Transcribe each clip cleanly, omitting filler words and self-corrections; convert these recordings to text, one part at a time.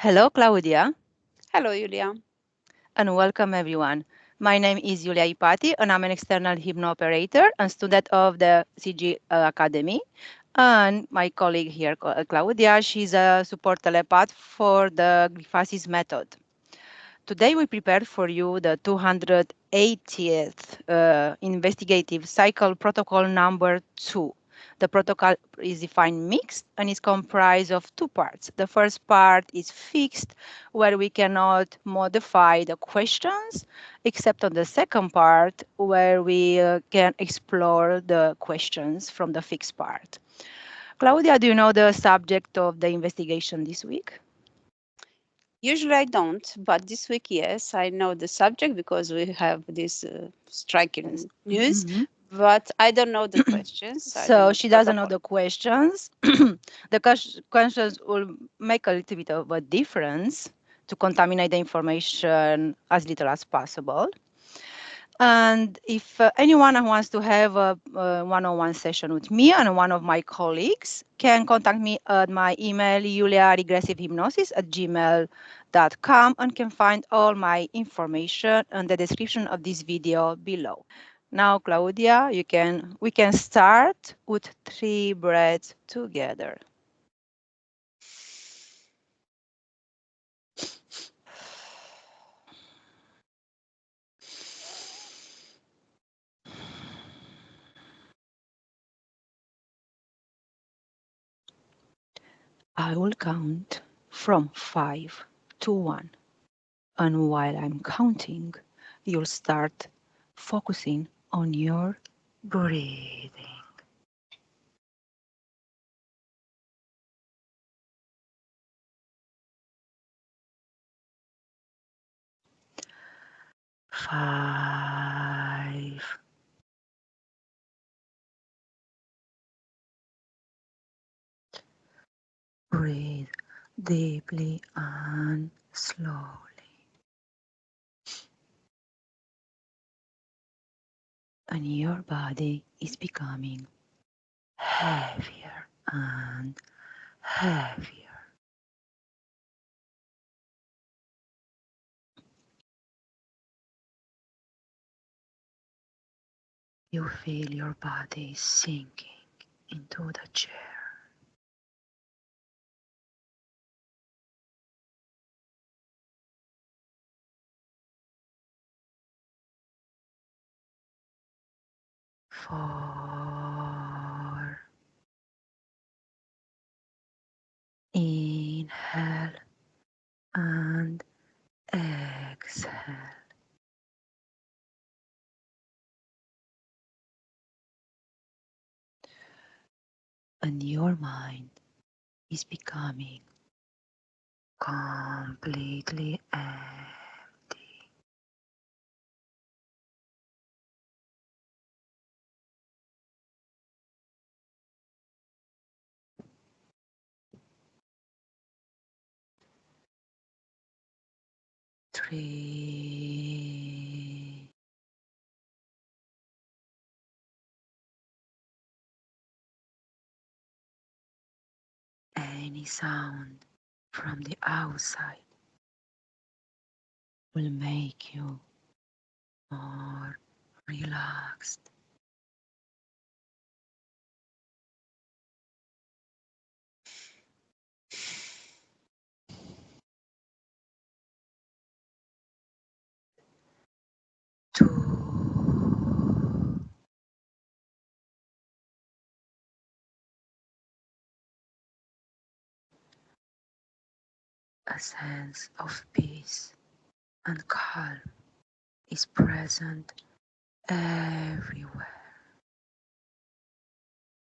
Hello, Claudia, Hello, Iulia. and welcome everyone. My name is Iulia Ipati, and I'm an external hypnoperator and student of the CG Academy. And my colleague here, Claudia, she's a support telepath for the Grifasi method. Today, we prepared for you the 280th investigative cycle protocol number 2. The protocol is defined mixed and is comprised of two parts. The first part is fixed, where we cannot modify the questions, except on the second part, where we can explore the questions from the fixed part. Claudia, do you know the subject of the investigation this week? Usually I don't, but this week, yes, I know the subject because we have this Yes. striking news, Mhm. but I don't know the questions. I don't So know the she doesn't know protocol. the questions. The questions will make a little bit of a difference to contaminate the information as little as possible. And if anyone who wants to have a one-on-one session with me and one of my colleagues can contact me at my email, juliaregressivehypnosis@gmail.com, and can find all my information and the description of this video below. Now, Claudia, we can start with 3 breaths together. I will count from 5 to 1. And while I'm counting, you'll start focusing on your breathing. 5. Breathe deeply and slowly. And your body is becoming heavier and heavier. You feel your body sinking into the chair. 4. Inhale and exhale. And your mind is becoming completely empty. 3. Any sound from the outside will make you more relaxed. 2. A sense of peace and calm is present everywhere,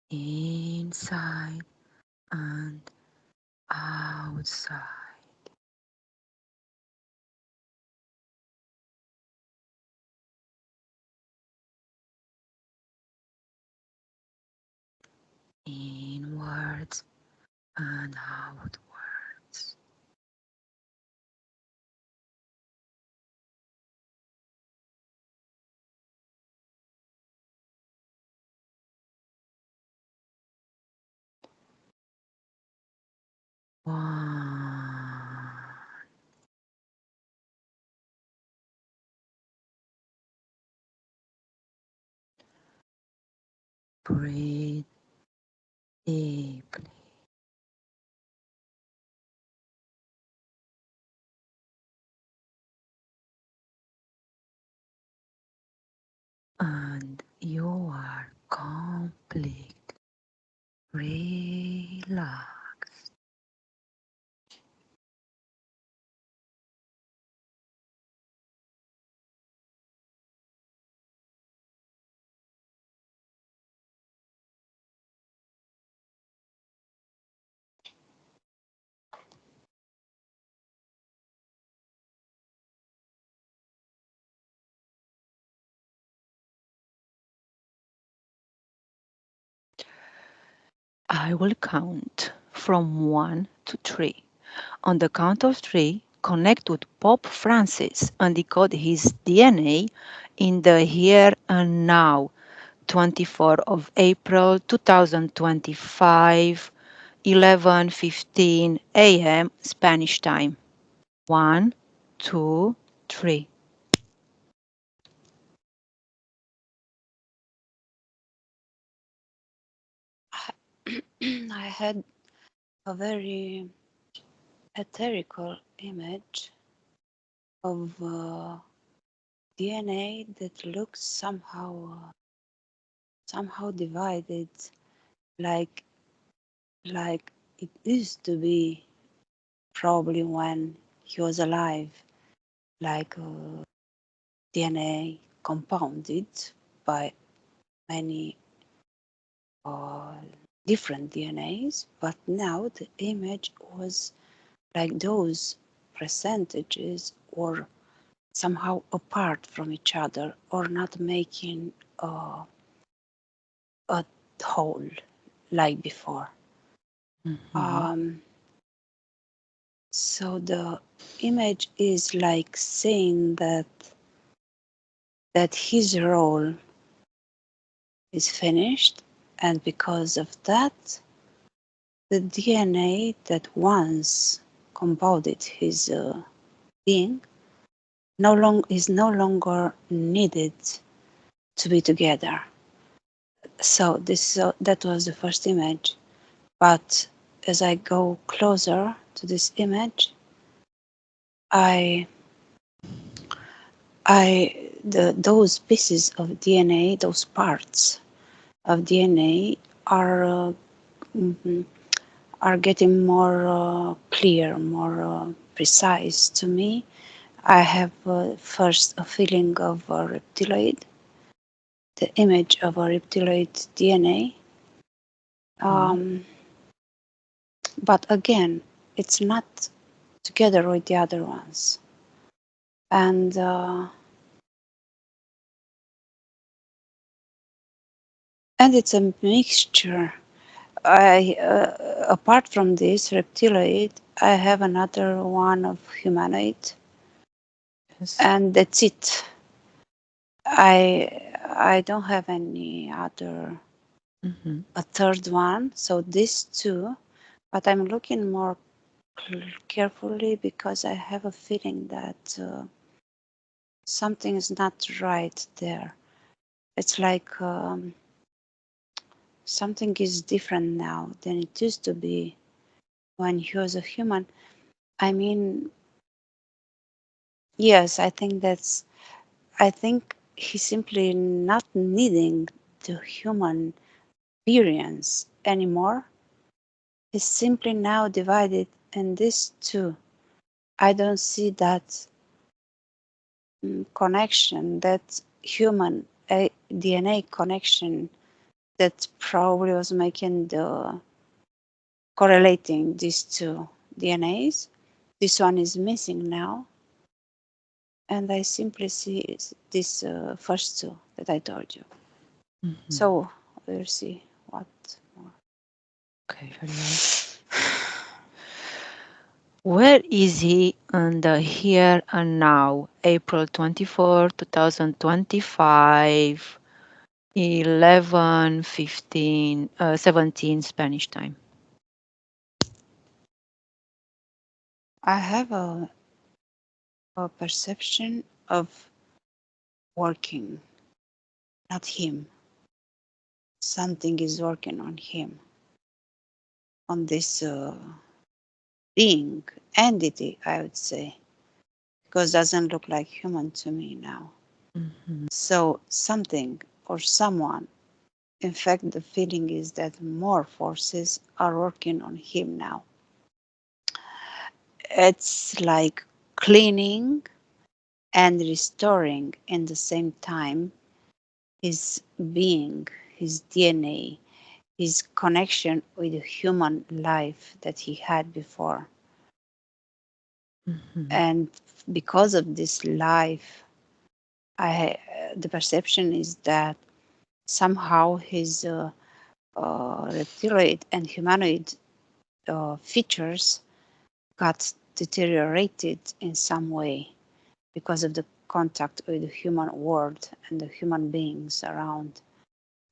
inside and outside. Inwards and outwards. 1. Breathe deeply. And you are completely relaxed. I will count from 1 to 3. On the count of 3, connect with Pope Francis and decode his DNA in the here and now. 24th of April 2025, 11:15 a.m. Spanish time. 1, 2, 3. I had a very etherical image of DNA that looks somehow divided, like like it used to be probably when he was alive, like DNA compounded by many uh, different DNAs, but now the image was like those percentages or somehow apart from each other or not making a whole like before. Mhm. Um, so the image is like saying that his role is finished, and because of that, the DNA that once compounded his being is no longer needed to be together. So that was the first image. But as I go closer to this image, I those pieces of DNA, those parts of DNA mhm, are getting more clear, more precise to me. I have first a feeling of a reptiloid, the image of a reptiloid DNA. Mhm. Um, but again, it's not together with the other ones. And it's a mixture. I apart from this reptiloid, I have another one of humanoid, Yes. and that's it. I don't have any other Mhm. a third one. So these two, but I'm looking more carefully because I have a feeling that something is not right there. It's like something is different now than it used to be when he was a human. I mean, yes, I think he's simply not needing the human experience anymore. He's simply now divided in these two. I don't see that connection, that human DNA connection that probably was making the correlating these two DNAs. This one is missing now, and I simply see this first two that I told you. Mhm. So we'll see what more. Okay, very well. Where is he on the here and now? April 24, 2025, 11:15, 17 Spanish time. I have a perception of working, not him. something is working on him, on this being, entity, I would say, because doesn't look like human to me now. Mhm. So something or someone, in fact, the feeling is that more forces are working on him now. It's like cleaning and restoring in the same time his being, his DNA, his connection with the human life that he had before. Mhm. And because of this life, I the perception is that somehow his reptiloid and humanoid features got deteriorated in some way because of the contact with the human world and the human beings around.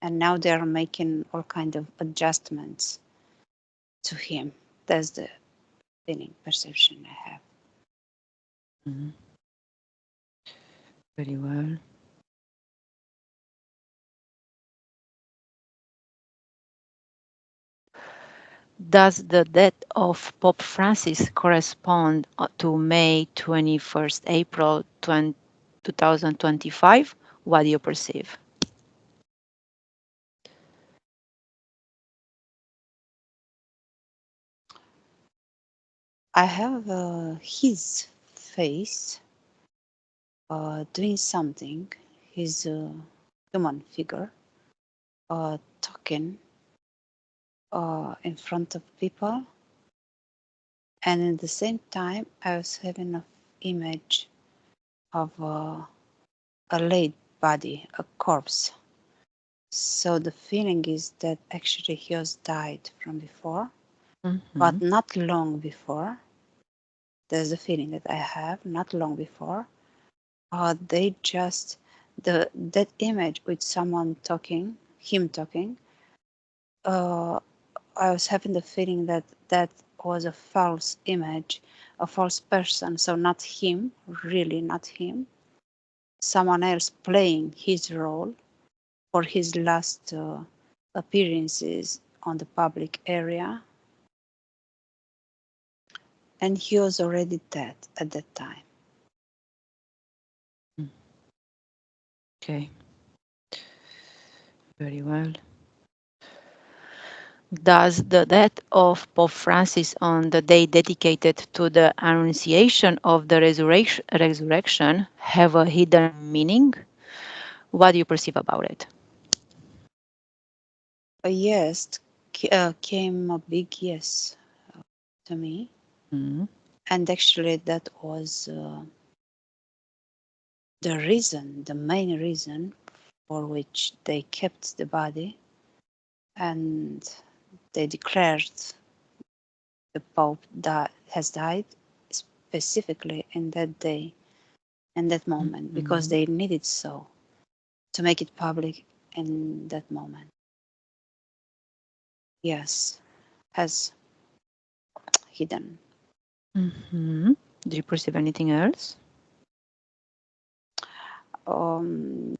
And now they're making all kind of adjustments to him. That's the feeling, perception I have. Mhm. Very well. Does the death of Pope Francis correspond to May 21st, April 2025? What do you perceive? I have his face doing something, his human figure talking in front of people, and at the same time, I was having an image of a laid body, a corpse. So the feeling is that actually he was died from before, but Mhm. not long before. There's a feeling that I have not long before. They just that image with someone talking, him talking. Uh, I was having the feeling that that was a false image, a false person. So not him, really not him. Someone else playing his role for his last appearances on the public area, and he was already dead at that time. Mm. Okay, very well. Does the death of Pope Francis on the day dedicated to the Annunciation of the resurrection have a hidden meaning? What do you perceive about it? A yes came a big yes to me, Mhm. and actually that was the reason, the main reason for which they kept the body, and they declared the Pope that has died specifically in that day, in that moment, because Mhm. they needed so to make it public in that moment. Yes, has hidden. Mhm. Do you perceive anything else? Um,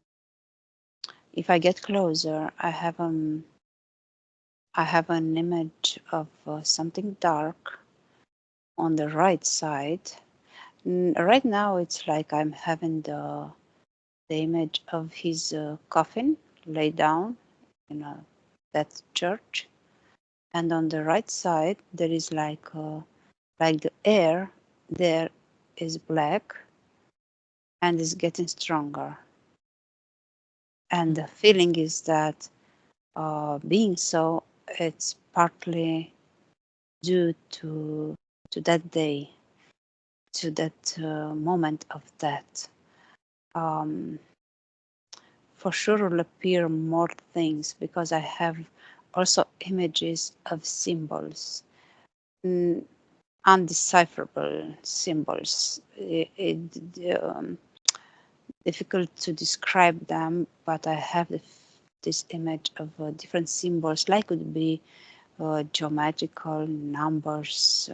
if I get closer, I have an image of something dark on the right side. Right now, it's like I'm having the image of his coffin laid down in that church, and on the right side there is like the air there is black and is getting stronger, and the feeling is that being so, it's partly due to that day, to that moment of death. Um, for sure will appear more things because I have also images of symbols, mm, undecipherable symbols. Difficult to describe them, but I have this image of different symbols, like would be geometrical numbers,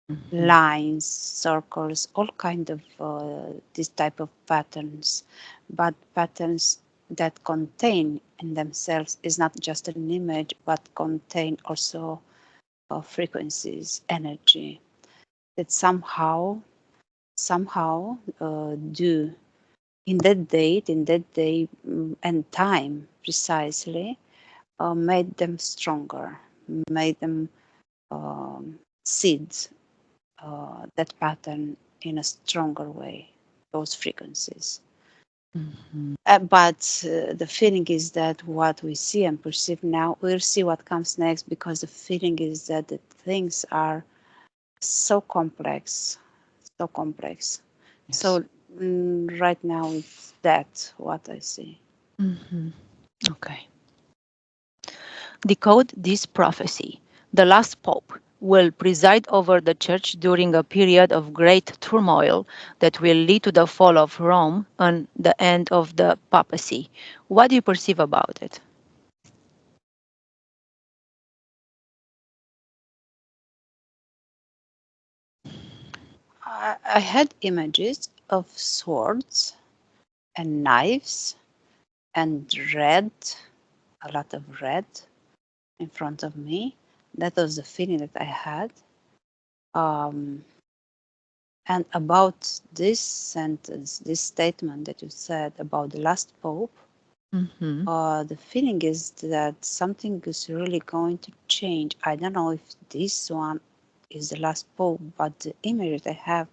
Mhm. lines, circles, all kind of this type of patterns, but patterns that contain in themselves is not just an image, but contain also frequencies, energy that somehow do in that date, in that day and time precisely, made them stronger, made them um, seed that pattern in a stronger way, those frequencies. Mhm. But the feeling is that what we see and perceive now, we'll see what comes next, because the feeling is that the things are so complex, so complex. Yes. So right now it's that what I see. Mhm. Okay. Decode this prophecy. The last pope will preside over the church during a period of great turmoil that will lead to the fall of Rome and the end of the papacy. What do you perceive about it? I had images of swords and knives and red, a lot of red in front of me. That was the feeling that I had. Um, and about this sentence, this statement that you said about the last pope, Mhm. the feeling is that something is really going to change. I don't know if this one is the last pope, but the image that I have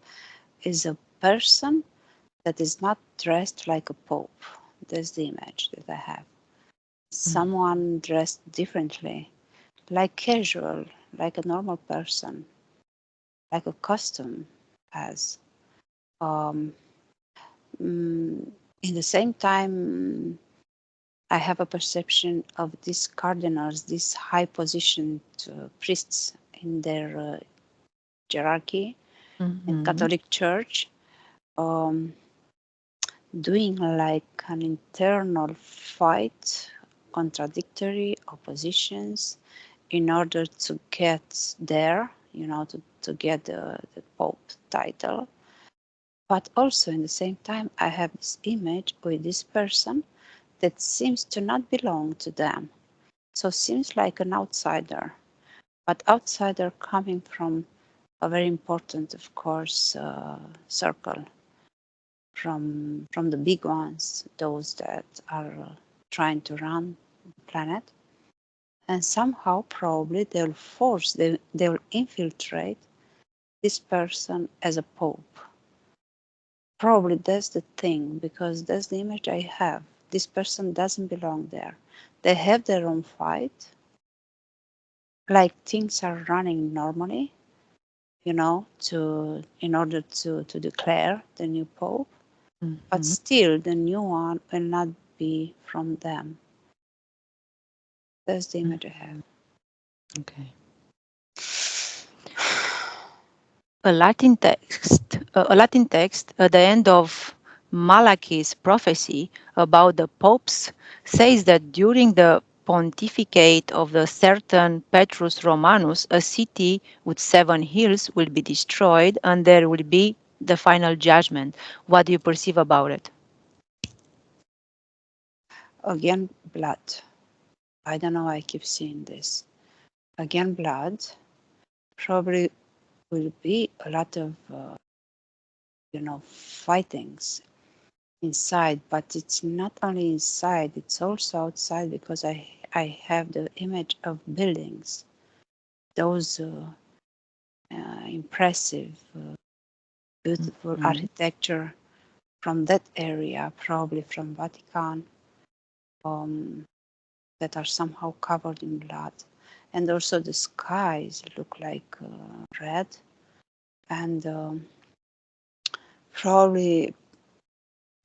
is a person that is not dressed like a pope. That's the image that I have. Mm. Someone dressed differently, like casual, like a normal person, like a costume has. Um, mm, in the same time, I have a perception of these cardinals, these high positioned priests in their hierarchy in Mhm. Catholic Church, um, doing like an internal fight, contradictory oppositions in order to get there, to get the Pope title. But also in the same time, I have this image with this person that seems to not belong to them. So seems like an outsider, but outsider coming from a very important, of course, circle, from the big ones, those that are trying to run the planet. And somehow probably they'll infiltrate this person as a pope. Probably that's the thing, because that's the image I have. This person doesn't belong there. They have their own fight, like things are running normally, to in order to declare the new pope, but Mhm. still the new one will not be from them. That's the image I have. Mhm. Okay. A Latin text at the end of Malachi's prophecy about the popes says that during the pontificate of the certain Petrus Romanus, a city with 7 hills will be destroyed and there will be the final judgment. What do you perceive about it? Again, blood. I don't know why I keep seeing this. Again, blood. Probably will be a lot of, fightings inside, but it's not only inside, it's also outside, because I have the image of buildings, those impressive, beautiful Mhm. architecture from that area, probably from Vatican, um, that are somehow covered in blood. And also the skies look like red, and probably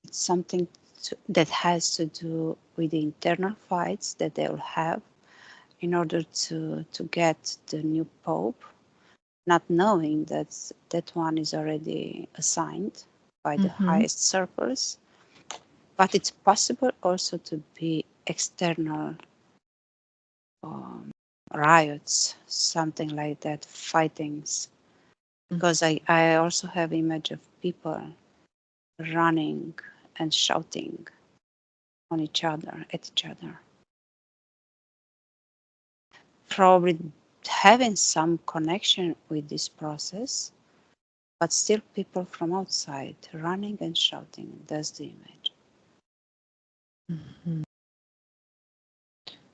it's something that has to do with the internal fights that they will have in order to get the new pope, not knowing that that one is already assigned by the Mhm. highest circles. But it's possible also to be external um, riots, something like that, fightings. Because I also have image of people running and shouting. on each other, at each other. Probably having some connection with this process, but still people from outside running and shouting. That's the image. Mhm.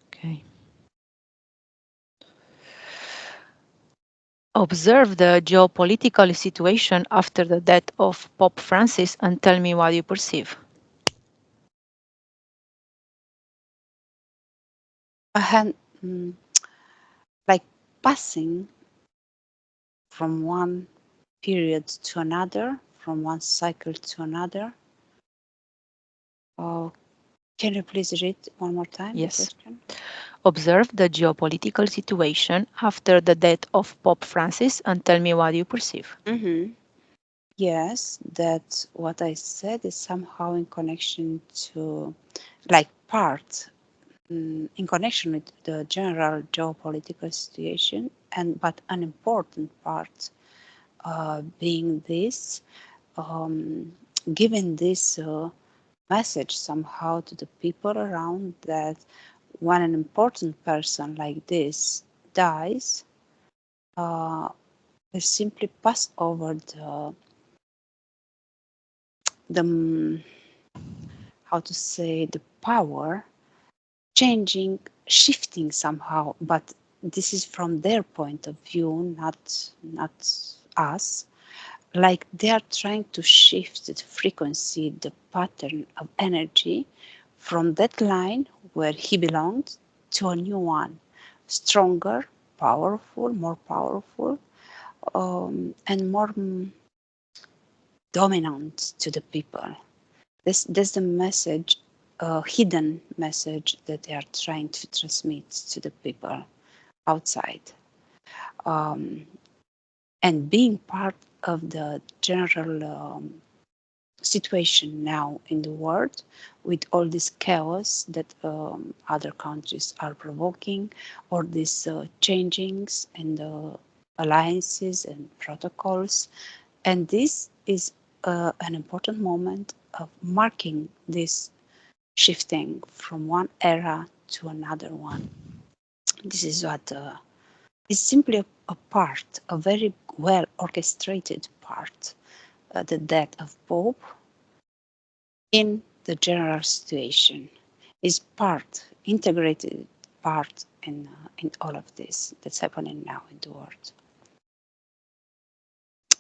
Okay. Observe the geopolitical situation after the death of Pope Francis and tell me what you perceive. A hand, like passing from one period to another, from one cycle to another. Uh, can you please read one more time the Yes. question? Observe the geopolitical situation after the death of Pope Francis and tell me what you perceive. Mm-hmm. Yes, that what I said is somehow in connection to, like, part in connection with the general geopolitical situation, and but an important part being this, um, giving this message somehow to the people around that when an important person like this dies, uh, we simply pass over the how to say, the power changing, shifting somehow, but this is from their point of view, not us. Like they are trying to shift the frequency, the pattern of energy from that line where he belonged to a new one, stronger, more powerful, and more dominant to the people. That's the message, hidden message that they are trying to transmit to the people outside. Um, and being part of the general situation now in the world with all this chaos that other countries are provoking, or these changings and alliances and protocols. And this is an important moment of marking this shifting from one era to another one. This is what is simply a part, a very well orchestrated part, the death of Pope in the general situation is part, integrated part in all of this that's happening now in the world.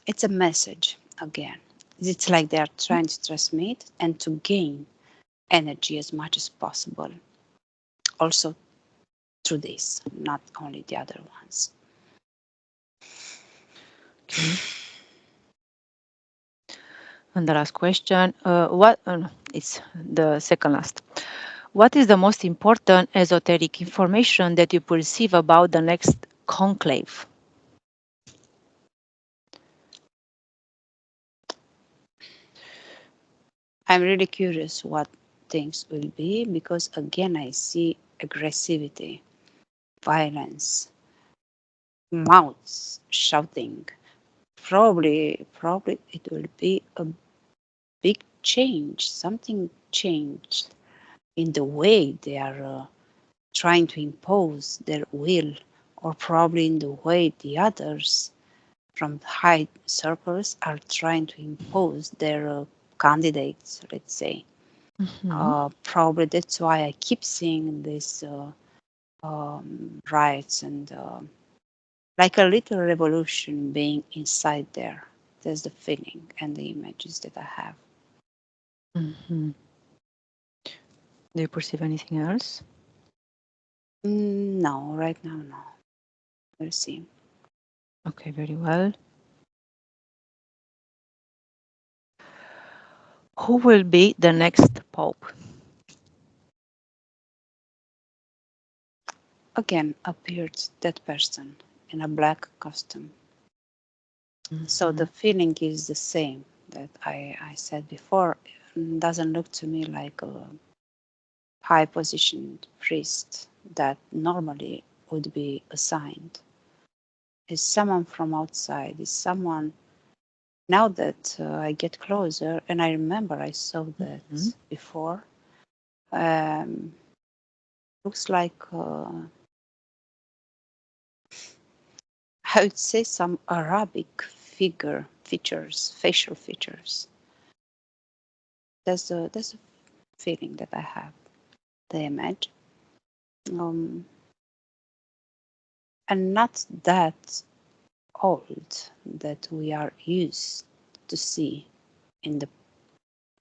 It's a message again. It's like they are trying to transmit and to gain energy as much as possible. Also through this, not only the other ones. Okay. And the last question, what? No, it's the second last. What is the most important esoteric information that you perceive about the next conclave? I'm really curious what things will be because again I see aggressivity, violence, mouths shouting. Probably it will be a big change. Something changed in the way they are trying to impose their will, or probably in the way the others from high circles are trying to impose their candidates, let's say. Mhm. Probably that's why I keep seeing these riots and like a little revolution being inside there. That's the feeling and the images that I have. Mhm. Do you perceive anything else? No, right now, no. We'll see. Okay, very well. Who will be the next pope? Again appeared that person in a black costume. So the Mhm. feeling is the same that I said before. Doesn't look to me like a high positioned priest that normally would be assigned. Is someone from outside, is someone now that I get closer, and I remember I saw that Mhm. before, Um, looks like I would say some Arabic facial features. That's a feeling that I have. The image, um, and not that old that we are used to see in the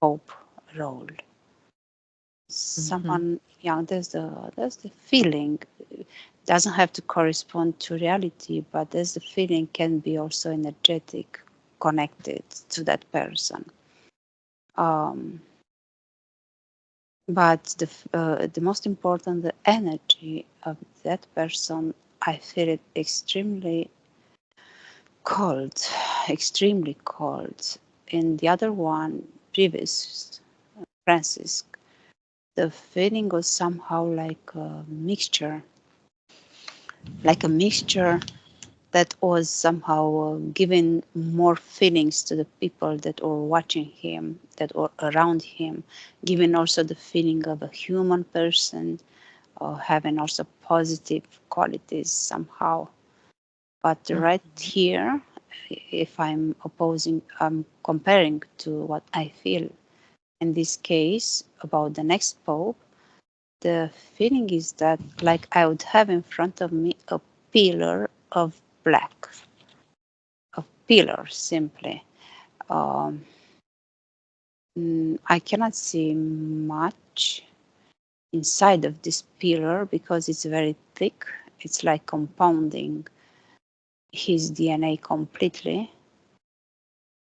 Pope role. Mm-hmm. Someone young. There's the feeling. Doesn't have to correspond to reality, but there's the feeling can be also energetic, connected to that person. Um, but the most important, the energy of that person, I feel it extremely cold, extremely cold. In the other one, previous Francis, the feeling was somehow like a mixture that was somehow giving more feelings to the people that were watching him, that were around him, giving also the feeling of a human person, having also positive qualities somehow. But right here, if I'm comparing to what I feel in this case about the next Pope, the feeling is that like I would have in front of me a pillar of black, a pillar simply. Um, I cannot see much inside of this pillar because it's very thick. It's like compounding his DNA completely,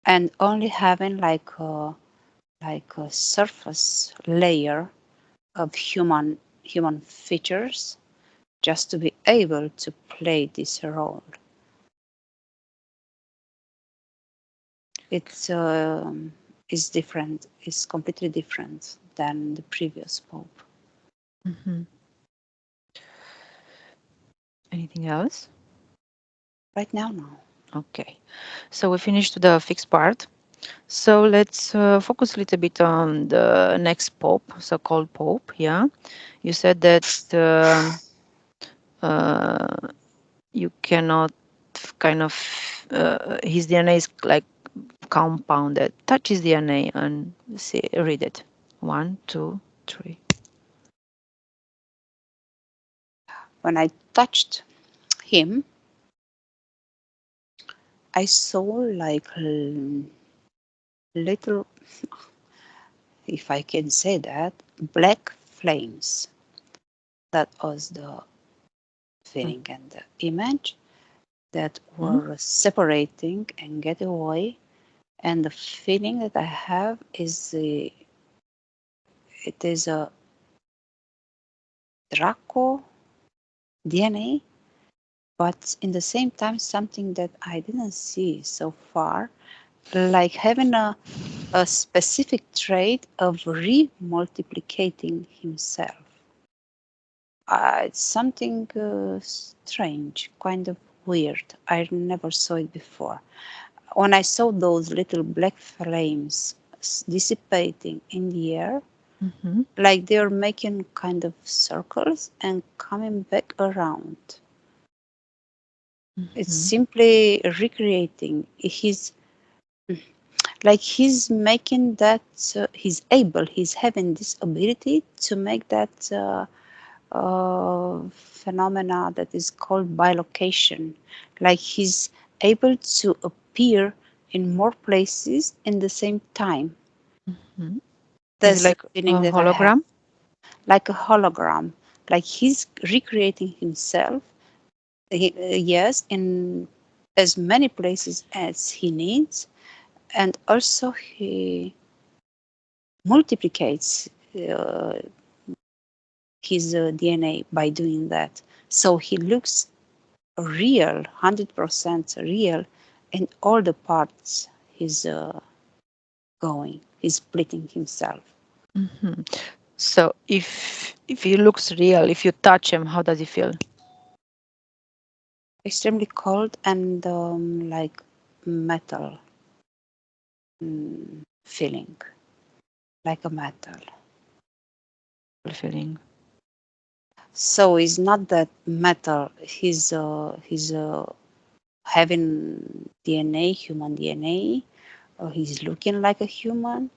and only having like a surface layer of human features just to be able to play this role. It's is different. It's completely different than the previous pope. Mm-hmm. Anything else? Right now, no. Okay. So we finished the fixed part. So let's focus a little bit on the next pope, so-called pope. Yeah, you said that uh, you cannot kind of his DNA is like compounded. Touch his DNA and see, read it. One, two, three. When I touched him, I saw like little, if I can say that, black flames. That was the feeling and the image that Mm-hmm. were separating and get away. And the feeling that I have is it is a Draco DNA, but in the same time something that I didn't see so far, like having a specific trait of remultiplicating himself. It's something strange, kind of weird. I never saw it before. When I saw those little black flames dissipating in the air, Mm-hmm. like they're making kind of circles and coming back around. It's Mm-hmm. simply recreating. He's making that, he's having this ability to make that phenomena that is called bilocation. Like he's able to appear in more places in the same time. Mm-hmm. Is it That's the like feeling a that I have. hologram? Like a hologram. Like he's recreating himself, yes, in as many places as he needs, and also he multiplicates uh, his DNA by doing that. So he looks real, 100% real in all the parts he's going. He's splitting himself. Mm-hmm. So if he looks real, if you touch him, how does he feel? Extremely cold and like metal feeling, like a metal. feeling. So it's not that matter. He's having DNA, human DNA, or he's looking like a human,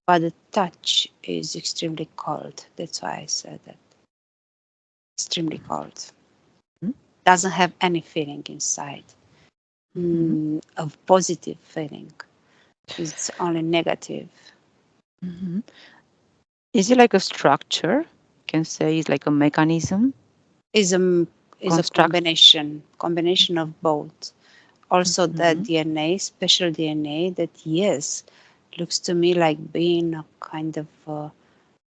but the touch is extremely cold. That's why I said that. Extremely cold. Mhm. Doesn't have any feeling inside. Mhm. Of positive feeling. It's only negative. Mhm. Is it like a structure? Can say it's like a mechanism, Is a is a construct. combination of both. Also, that Mhm. DNA, special DNA, that yes, looks to me like being a kind of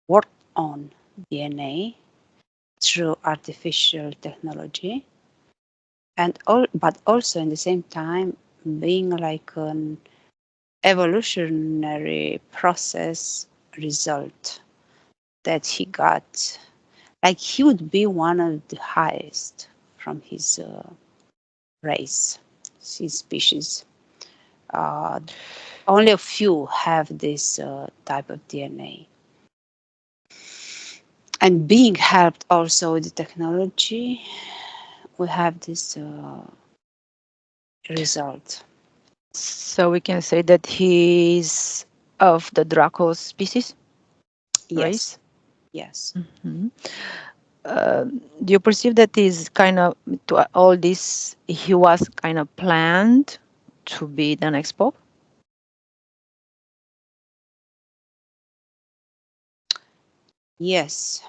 worked on DNA through artificial technology, and all, but also in the same time being like an evolutionary process result that he got. Like he would be one of the highest from his race, his species. Uh, Only a few have this type of DNA. And being helped also with the technology, we have this result. So we can say that he's of the Draco species Yes, race. yes, Mhm. Do you perceive that is kind of to all this? He was kind of planned to be the next pope. yes,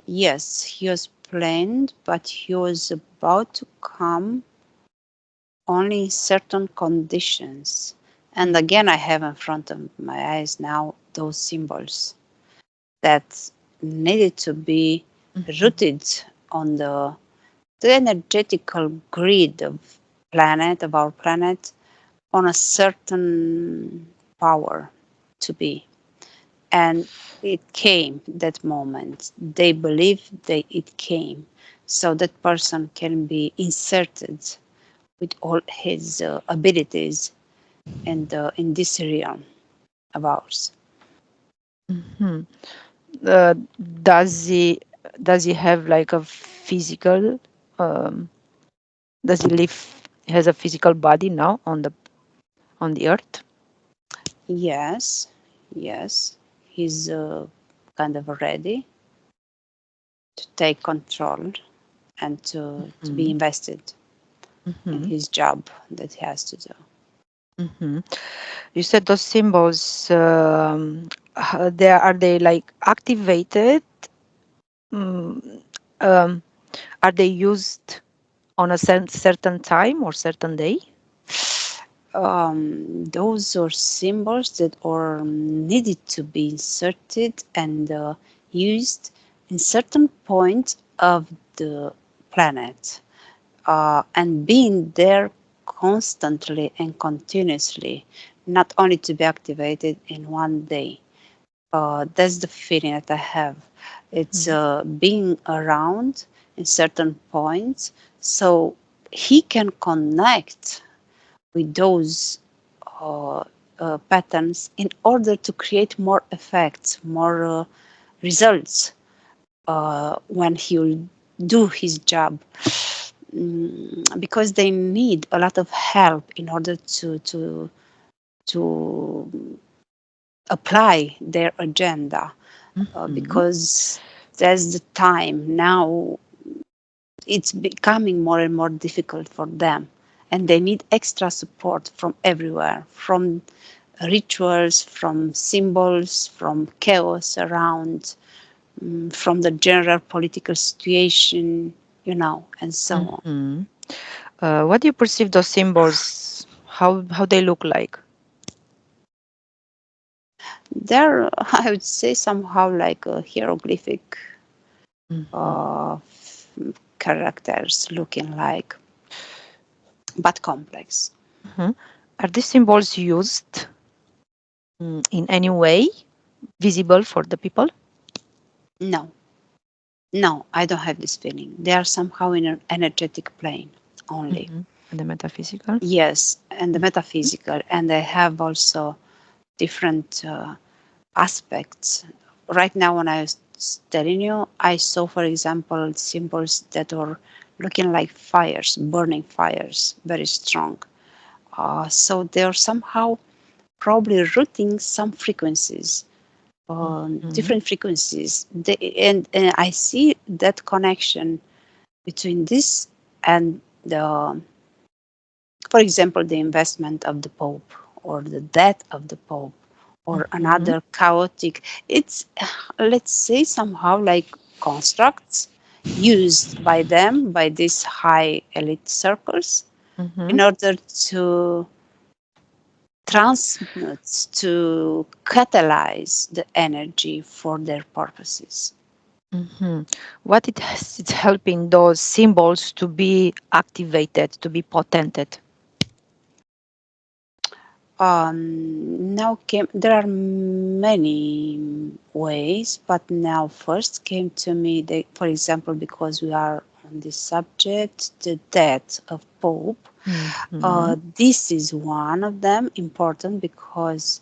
yes. He was planned, but he was about to come only in certain conditions. And again, I have in front of my eyes now those symbols that needed to be Mhm. rooted on the energetical grid of our planet on a certain power to be. And it came that moment. They believe that it came. So that person can be inserted with all his abilities in this realm of ours. Mhm. Uh, does he does he have like a physical? Um, does he live has a physical body now on the earth? Yes, yes, he's kind of ready to take control and to be Mhm. invested in Mhm. his job that he has to do. Mhm. You said those symbols. They like activated? Mm, um, are they used on a certain time or certain day? Those are symbols that are needed to be inserted and used in certain points of the planet, and being there constantly and continuously, not only to be activated in one day. That's the feeling that I have. It's Mhm. being around in certain points so he can connect with those uh, patterns in order to create more effects, more results when he will do his job. Because they need a lot of help in order to apply their agenda, Mhm. because there's the time now it's becoming more and more difficult for them, and they need extra support from everywhere, from rituals, from symbols, from chaos around, from the general political situation, and so on. Mhm. What do you perceive those symbols? How they look like? They're, I would say, somehow like a hieroglyphic Mhm. uh, characters looking like, but complex. Mhm. Are these symbols used in any way visible for the people? No, no, I don't have this feeling. They are somehow in an energetic plane only. Mhm. And the metaphysical? Yes, and the Mhm. metaphysical, and they have also different aspects. right now when I was telling you, I saw, for example, symbols that were looking like fires, burning fires, very strong. So they're somehow probably routing some frequencies, Mhm. different frequencies. And I see that connection between this and the, for example, the investment of the Pope or the death of the Pope or Mhm. another chaotic. It's, let's say, somehow like constructs used by them, by these high elite circles, Mhm. in order to transmute, to catalyze the energy for their purposes. Mhm. What it has, it's helping those symbols to be activated, to be potented. Now came, there are many ways, but now first came to me, for example, because we are on this subject, the death of Pope. Mhm. This is one of them important because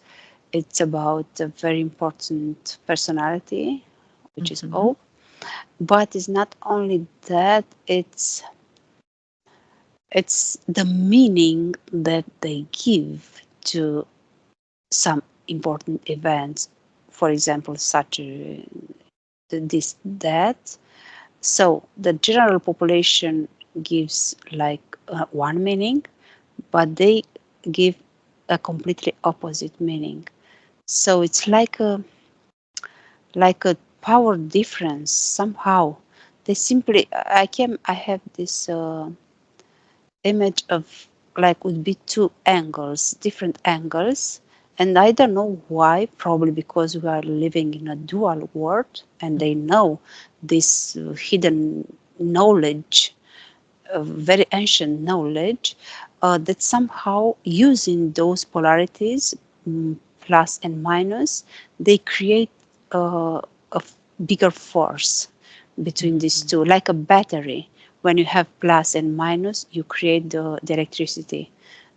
it's about a very important personality, which is Mhm. Pope. But it's not only that, it's the meaning that they give to some important events, for example, such this that. So the general population gives like one meaning, but they give a completely opposite meaning. So it's like a power difference somehow. They simply, I have this image of like would be two angles, different angles. And I don't know why, probably because we are living in a dual world and they know this hidden knowledge, very ancient knowledge, that somehow using those polarities, plus and minus, they create a bigger force between these Mhm. two, like a battery. When you have plus and minus, you create the electricity.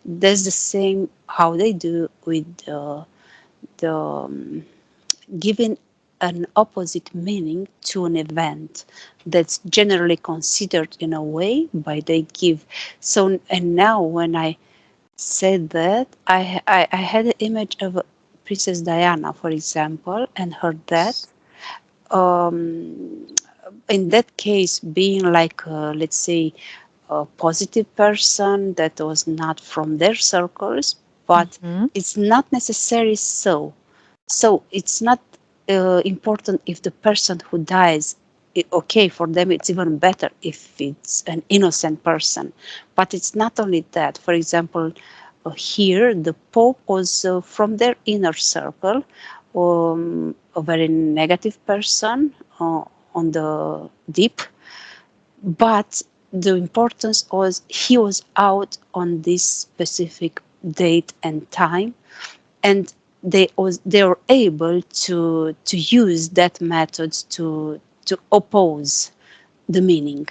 That's the same how they do with the giving an opposite meaning to an event that's generally considered in a way by they give. So and now when I said that, I had an image of Princess Diana, for example, and her death. In that case, being like, let's say, a positive person that was not from their circles, but Mhm. it's not necessarily so. So it's not important if the person who dies, okay, for them it's even better if it's an innocent person. But it's not only that. For example, here the Pope was from their inner circle, a very negative person on the deep, but the importance was he was out on this specific date and time, and they were able to use that method to oppose the meaning.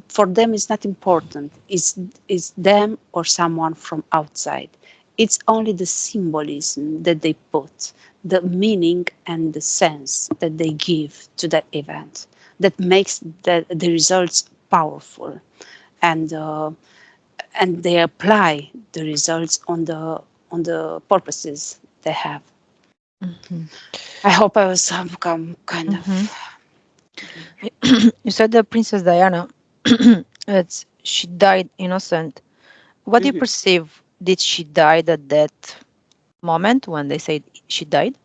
For them, it's not important. It's them or someone from outside. It's only the symbolism that they put, the meaning and the sense that they give to that event that makes the results powerful, and and they apply the results on the purposes they have. Mhm. I hope I was some kind Mhm. of. You said that Princess Diana, she died innocent. What do you Mhm. perceive? Did she die at that moment when they said she died?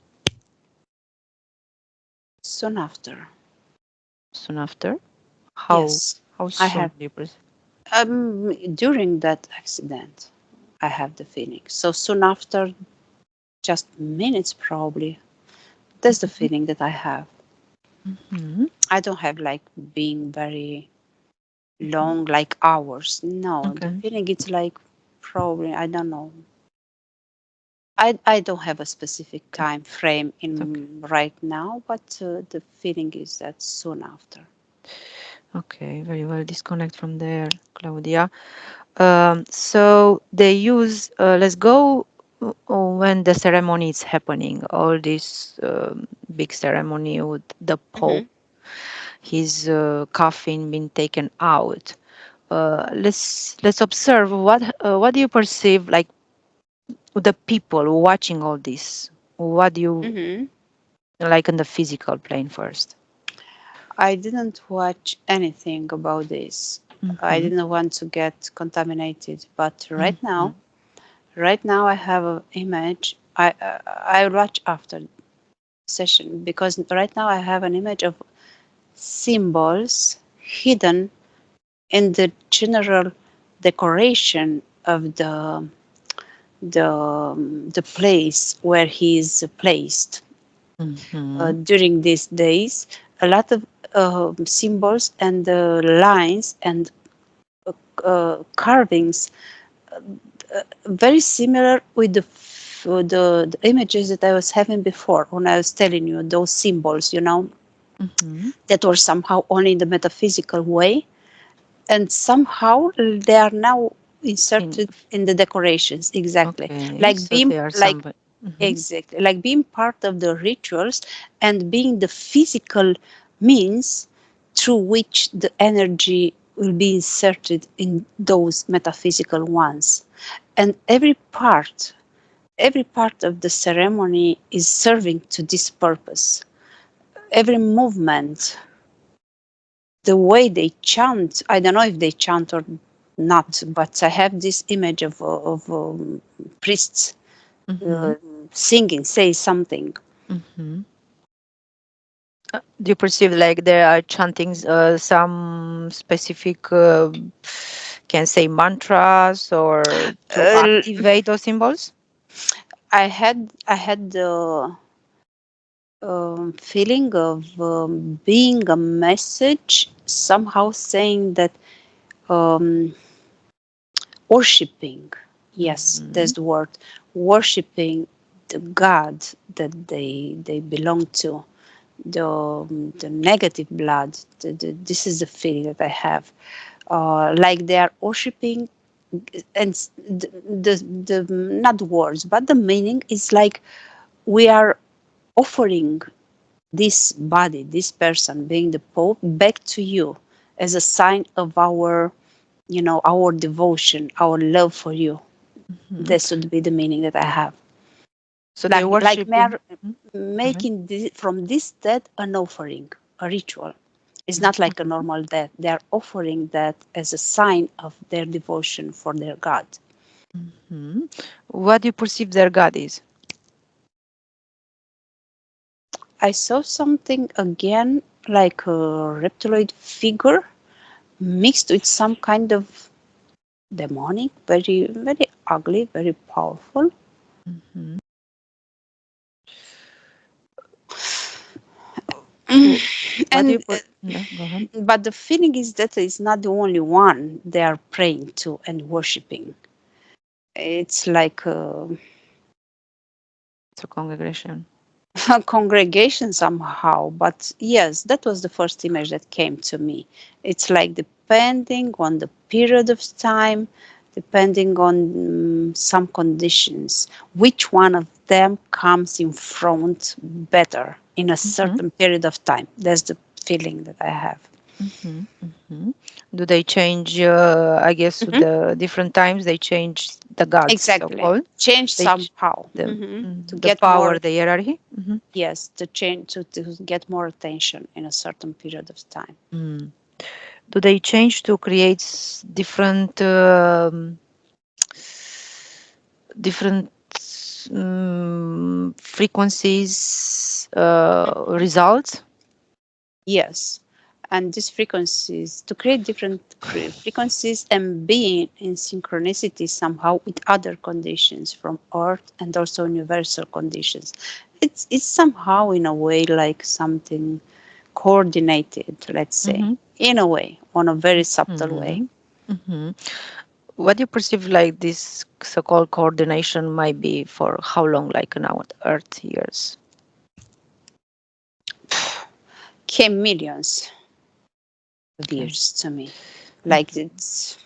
Soon after. Soon after? How Yes, how I soon have. do you perceive? During that accident, I have the feeling. So soon after, just minutes probably. That's the Mhm. feeling that I have. Mhm. I don't have like being very Mhm. long, like hours. No, the Okay. feeling it's like probably, I don't know. I don't have a specific Okay. time frame Okay. in right now, but the feeling is that soon after. Okay. Very well. Disconnect from there, Claudia. So they use. Let's go. When the ceremony is happening, all this big ceremony with the Hmm. Pope, his coffin being taken out. Let's observe what do you perceive like the people watching all this. What do you Hmm. like on the physical plane first? I didn't watch anything about this. I Mm-hmm. didn't want to get contaminated, but Mm-hmm. right now I have an image. I will watch after session because right now I have an image of symbols hidden in the general decoration of the place where he is placed. Mm-hmm. During these days, a lot of symbols and lines and carvings very similar with the images that I was having before when I was telling you those symbols, Mm-hmm. that were somehow only in the metaphysical way, and somehow they are now In inserted in the decorations exactly, okay, like so being they are like some. Mm-hmm. exactly like being part of the rituals and being the physical means through which the energy will be inserted in those metaphysical ones, and every part of the ceremony is serving to this purpose. Every movement, the way they chant, I don't know if they chant or not, but I have this image of priests Mm-hmm. uh, singing, say something. Mm-hmm. Do you perceive like they are chanting some specific, can say mantras or to Uh, activate those symbols? I had the feeling of being a message somehow saying that um, worshiping, yes, Mm-hmm. that's the word, worshiping the God that they belong to, the negative blood. This is the feeling that I have, like they are worshiping, and the not words, but the meaning is like we are offering this body, this person, being the Pope, back to you as a sign of our devotion, our love for you. Mm-hmm. This would be the meaning that I have. So they Like worshiping. Mhm. Go ahead. making from this death an offering, a ritual. It's not like a Mhm. normal death. They are offering that as a sign of their devotion for their God. Mhm. What do you perceive their God is? I saw something again like a reptiloid figure mixed with some kind of demonic, very, very ugly, very powerful. Mhm. What do you And put? Yeah, go ahead. but the feeling is that it's not the only one they are praying to and worshiping. It's like It's a congregation. a congregation somehow. But yes, that was the first image that came to me. It's like depending on the period of time, depending on some conditions, which one of them comes in front better in a Mhm. certain period of time. That's the feeling that I have. Mhm. Mhm. Do they change? I guess with Hmm. the different times they change the gods, so Exactly. called. Change They somehow. the To the get power, more, the hierarchy. Mhm. yes, to change, to get more attention in a certain period of time. Mm. Do they change to create different different frequencies results? Yes. And these frequencies, to create different frequencies and being in synchronicity somehow with other conditions from Earth and also universal conditions. It's somehow in a way like something coordinated, let's say, Mm-hmm. in a way, on a very subtle way. Mm-hmm. Mm-hmm. What do you perceive like this so-called coordination might be for how long, like now at Earth years? Came millions of Okay. years to me. Like Mm-hmm. it's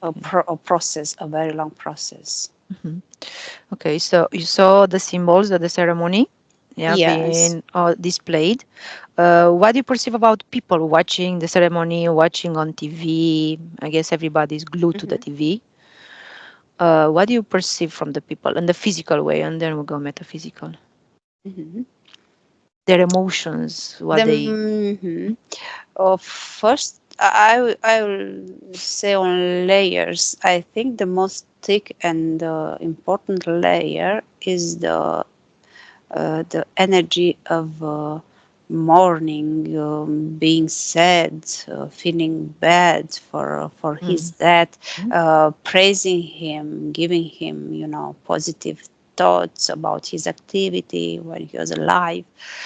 Okay. a process, a very long process. Mhm. Okay, so you saw the symbols of the ceremony, yeah, Yes. being displayed. What do you perceive about people watching the ceremony, watching on TV? I guess everybody's glued to the Hmm. TV. What do you perceive from the people in the physical way, and then we'll go metaphysical? Hmm. Their emotions, what The they. first, I will say on layers. I think the most thick and important layer is the energy of mourning, being sad, feeling bad for his death, Mhm. praising him, giving him, positive thoughts about his activity when he was alive.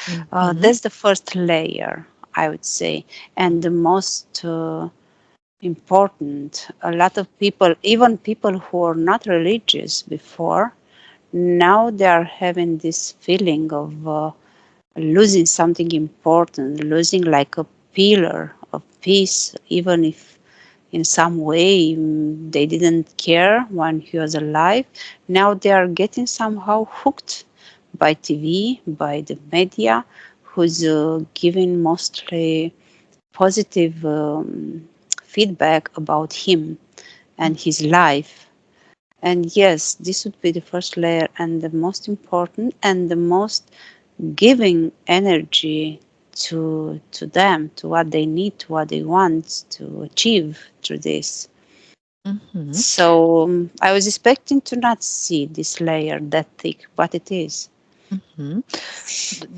Mhm. That's the first layer, I would say, and the most important. A lot of people, even people who are not religious before, now they are having this feeling of losing something important, losing like a pillar of peace, even if in some way they didn't care when he was alive. Now they are getting somehow hooked by TV, by the media, who's giving mostly positive feedback about him and his life. And yes, this would be the first layer and the most important and the most giving energy to them, to what they need, to what they want to achieve through this. Mhm. So I was expecting to not see this layer that thick, but it is. Mhm.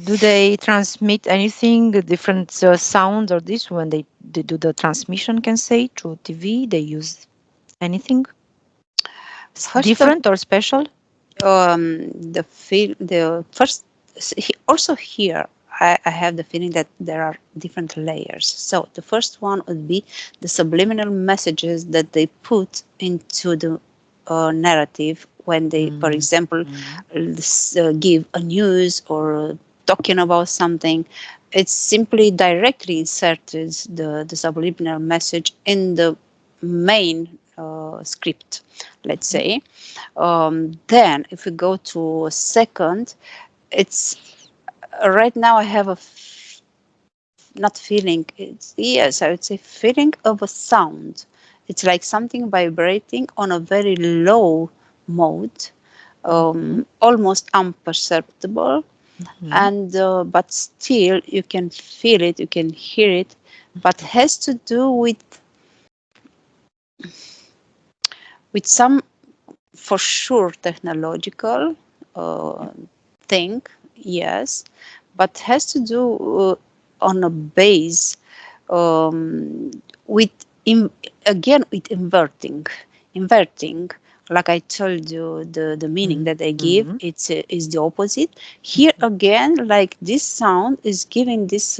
Do they transmit anything, different sounds or this when they do the transmission, can say, through TV? They use anything First of different or special? the first also here I have the feeling that there are different layers. So the first one would be the subliminal messages that they put into the narrative when they, for Mm. example, Mm. give a news or talking about something. It's simply directly inserted the subliminal message in the main script, let's Mhm. say. Then, if we go to second, it's right now I have a not feeling. It's yes, I would say feeling of a sound. It's like something vibrating on a very low mode, Mhm. almost imperceptible, Mhm. and but still you can feel it, you can hear it, but has to do with some for sure technological uh, thing, yes, but has to do on a base with again with inverting, like I told you, the meaning that I give, Mhm. it's is the opposite here again. Like this sound is giving this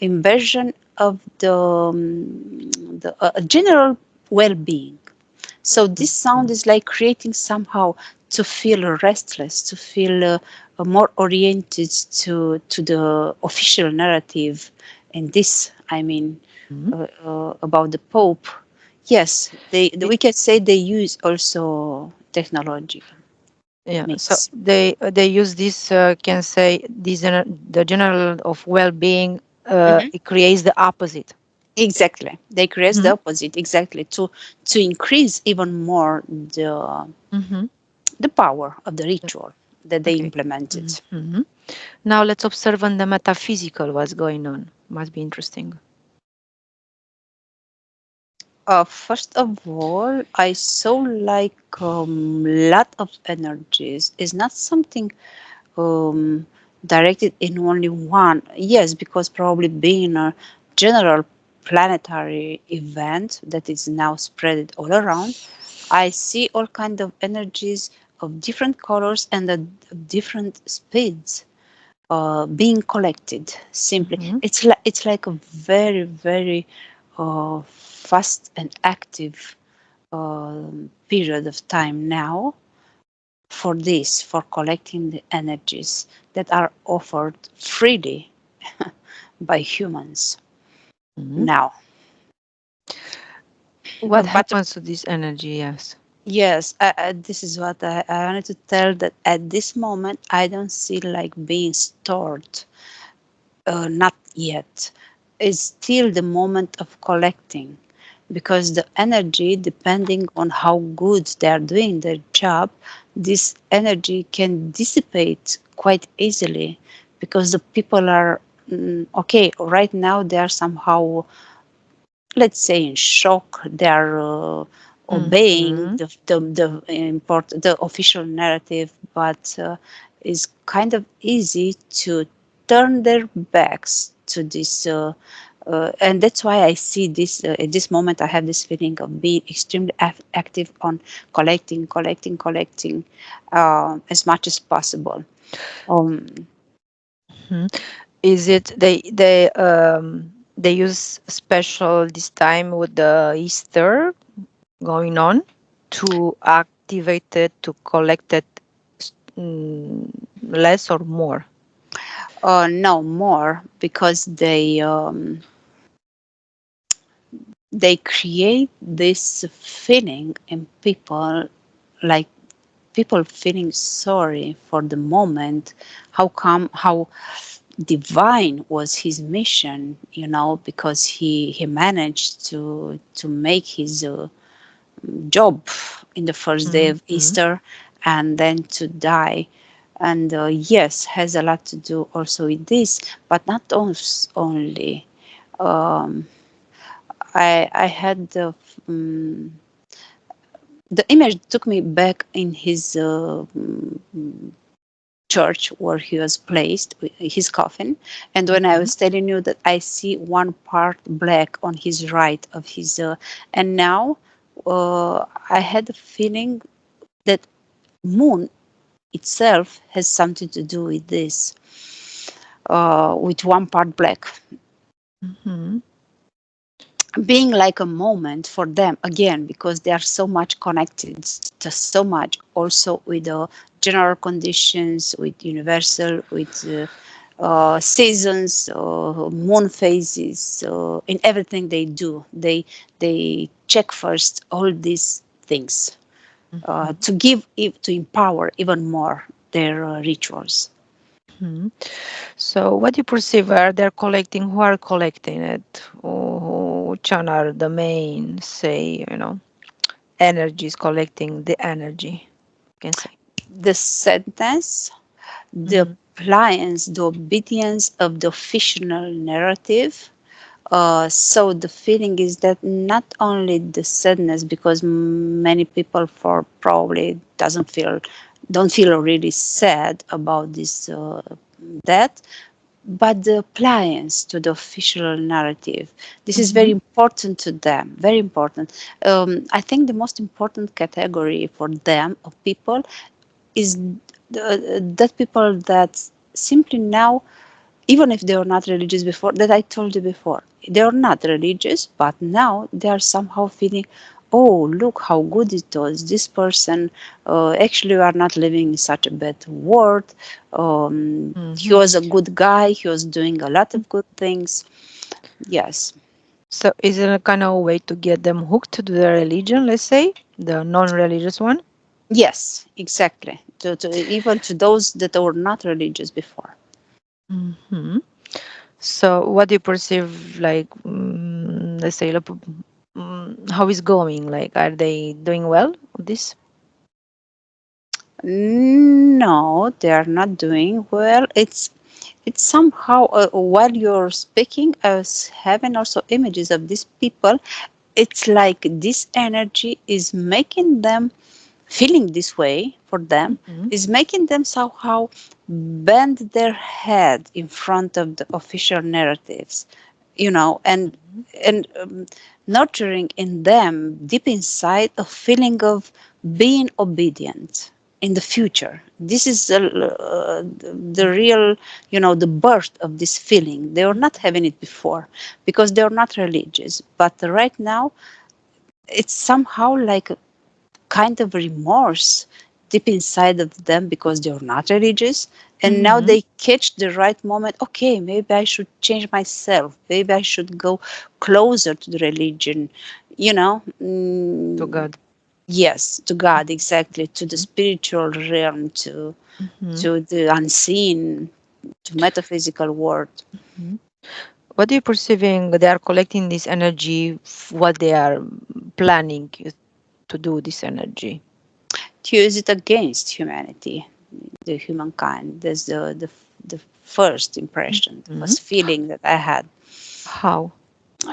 inversion of the general well-being. So this sound Mhm. is like creating somehow to feel restless, to feel more oriented to the official narrative. And this, I mean, Mhm. about the Pope. Yes, It- we can say they use also technology Yeah, so mix. they use this, can say this the general of well-being. Hmm. It creates the opposite. Exactly, they create the Mhm. opposite. Exactly, to increase even more Mhm. the power of the ritual that they Okay. implemented. Mhm. Now let's observe on the metaphysical what's going on. Must be interesting. First of all, I saw like lot of energies. It's not something um, directed in only one. Yes, because probably being a general planetary event that is now spread all around, I see all kind of energies of different colors and at different speeds being collected. Simply, Mhm. it's like a very very fast and active period of time now for this, for collecting the energies that are offered freely by humans Mhm. now. What But happens to this energy? Yes. Yes, this is what I wanted to tell, that at this moment I don't see like being stored. Not yet. It's still the moment of collecting, because the energy, depending on how good they are doing their job, this energy can dissipate quite easily, because the people are okay. Right now, they are somehow, let's say, in shock. They are obeying Mm-hmm. the official narrative, but it's kind of easy to turn their backs to this. And that's why I see this at this moment. I have this feeling of being extremely active on collecting as much as possible. Um, Mhm. Is it they use special this time with the Easter going on to activate it to collect it less or more? no more, because they create this feeling in people, like people feeling sorry for the moment. How come, how divine was his mission, because he managed to make his job in the first day of Mm-hmm. Easter, and then to die. And yes, has a lot to do also with this, but not only. um, I had the image took me back in his church where he was placed, his coffin. And when I Mm-hmm. was telling you that I see one part black on his right of his, and now I had a feeling that moon itself has something to do with this, with one part black, Mm-hmm. being like a moment for them again, because they are so much connected to so much also with the general conditions, with universal, with seasons, moon phases, in everything they do. They check first all these things, Mm-hmm. to give, to empower even more their rituals. Mm-hmm. So, what do you perceive are they collecting? Who are collecting it? Which one are the main, say, energies collecting the energy? Can say. The sadness, the Mm-hmm. appliance, the obedience of the fictional narrative. So the feeling is that not only the sadness, because many people for probably don't feel really sad about this death, but the appliance to the official narrative. This is Mm-hmm. very important to them. Very important. I think the most important category for them of people is that people that simply now, even if they are not religious before, that I told you before, they are not religious, but now they are somehow feeling, oh, look how good it was. This person, actually, we are not living in such a bad world. He Mm-hmm. was a good guy. He was doing a lot of good things. Yes. So, is it a kind of way to get them hooked to the religion? Let's say the non-religious one. Yes, exactly. Even to those that were not religious before. Mm-hmm. So, what do you perceive like, let's say, how is going? Like, are they doing well with this? No, they are not doing well. It's somehow, while you're speaking, I was having also images of these people. It's like this energy is making them feeling this way for them, Mm-hmm. is making them somehow bend their head in front of the official narratives, and nurturing in them deep inside a feeling of being obedient in the future. This is the real, the birth of this feeling. They were not having it before because they are not religious, but right now it's somehow like kind of remorse deep inside of them because they're not religious, and now Mm-hmm. they catch the right moment. Okay, maybe I should change myself, maybe I should go closer to the religion, you know To mm, God. Yes, to God, exactly, to the Mhm. spiritual realm, Mhm. to the unseen, to metaphysical world. Mhm. What are you perceiving? They are collecting this energy. What they are planning to do this energy? To use it against humanity, the humankind. That's the first impression, the Mhm. first feeling that I had. How?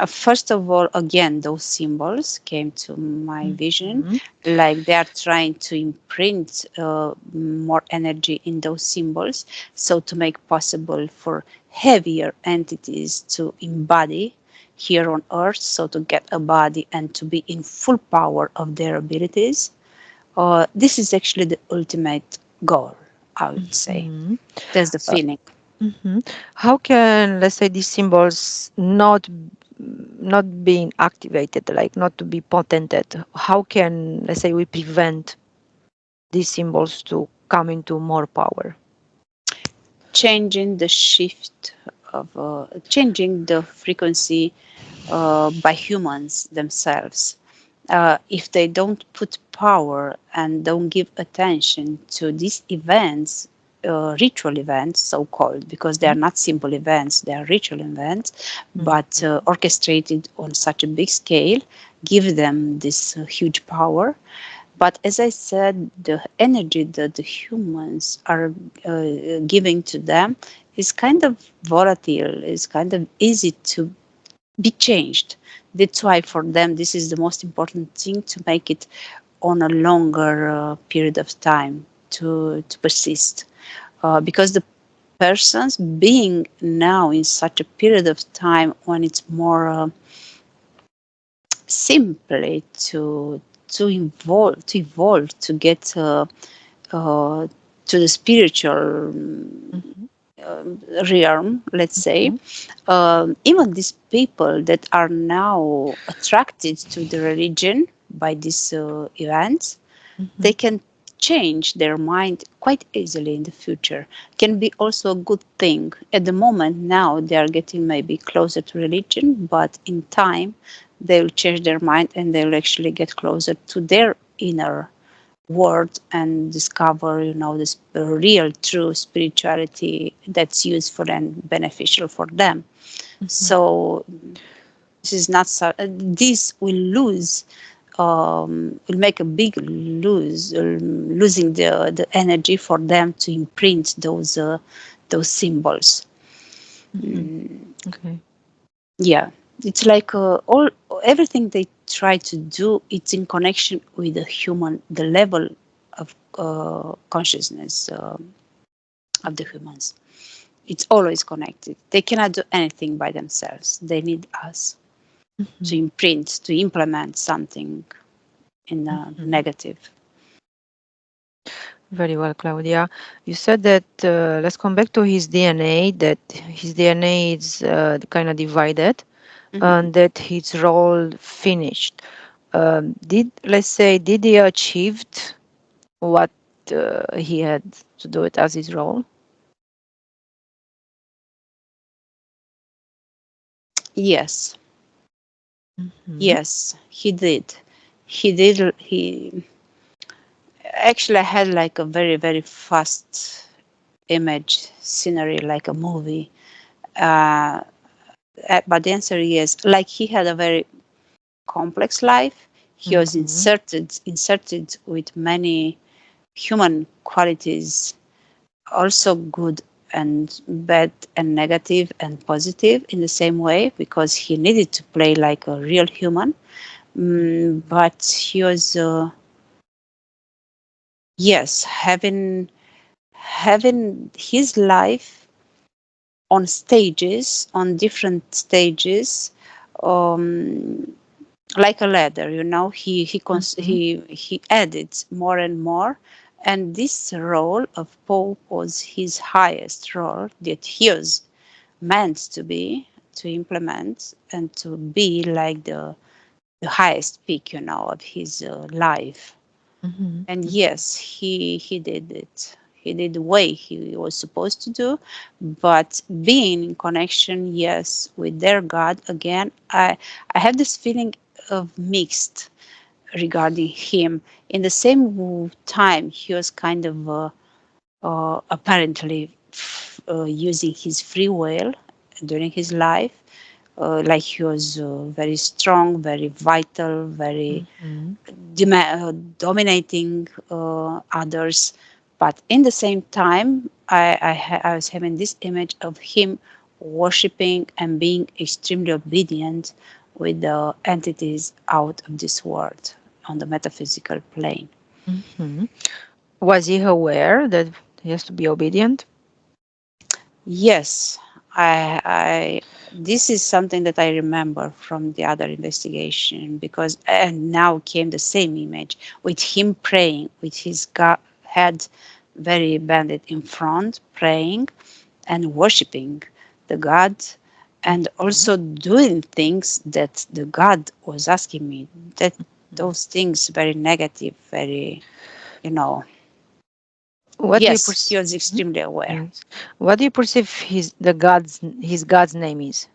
First of all, again, those symbols came to my vision, Mhm. like they are trying to imprint more energy in those symbols, so to make possible for heavier entities to embody here on earth, so to get a body and to be in full power of their abilities. This is actually the ultimate goal, I would say. Mhm. That's the feeling. Mhm. How can, let's say, these symbols not being activated, like not to be potented? How can, let's say, we prevent these symbols to come into more power? Changing the shift of changing the frequency by humans themselves. If they don't put power and don't give attention to these events, ritual events, so called, because they are Mhm. not simple events, they are ritual events, but Mhm. orchestrated on such a big scale, give them this huge power. But as I said, the energy that the humans are giving to them is kind of volatile, is kind of easy to be changed. That's why for them this is the most important thing, to make it on a longer period of time, to persist. Because the persons being now in such a period of time when it's more simply to evolve to get to the spiritual Mhm. realm, let's say. Mhm. Even these people that are now attracted to the religion by these events, they Mhm. can change their mind quite easily in the future. Can be also a good thing. At the moment now they are getting maybe closer to religion, but in time they will change their mind and they will actually get closer to their inner world and discover, this real true spirituality that's useful and beneficial for them. Mhm. So this is not so, this will lose, will make a big losing the energy for them to imprint those symbols. Mhm. Okay. Yeah, it's like all everything they try to do, it's in connection with the human, the level of consciousness of the humans. It's always connected. They cannot do anything by themselves. They need us to Mhm. imprint, to implement something in a Mhm. negative. Very well, Claudia. You said that, let's come back to his DNA, that his DNA is kind of divided Mhm. and that his role finished. Let's say, did he achieved what he had to do it as his role? Yes, Mhm. yes, he did. He did. He actually, I had like a very, very fast image scenery, like a movie. Uh, but the answer is yes. Like he had a very complex life. He was Mhm. inserted with many human qualities, also good and bad and negative and positive in the same way, because he needed to play like a real human. But he was, yes, having his life on stages, on different stages, um, like a ladder. Mhm. He added more and more, and this role of Pope was his highest role that he was meant to be, to implement and to be like the highest peak, of his life. Mhm. And yes, he did it. He did the way he was supposed to do, but being in connection, yes, with their God again. I have this feeling of mixed regarding him. In the same time, he was kind of apparently using his free will during his life. Like he was very strong, very vital, very Mm-hmm. dominating others. But in the same time, I was having this image of him worshiping and being extremely obedient with the entities out of this world on the metaphysical plane. Mm-hmm. Was he aware that he has to be obedient? Yes, I this is something that I remember from the other investigation, because and now came the same image with him praying with his head very bended in front, praying and worshiping the God, and Mhm. also doing things that the God was asking me. That Mhm. those things very negative, very, you know. What do you Yes, he perceive? was extremely aware. Yes. What do you perceive his God's name is?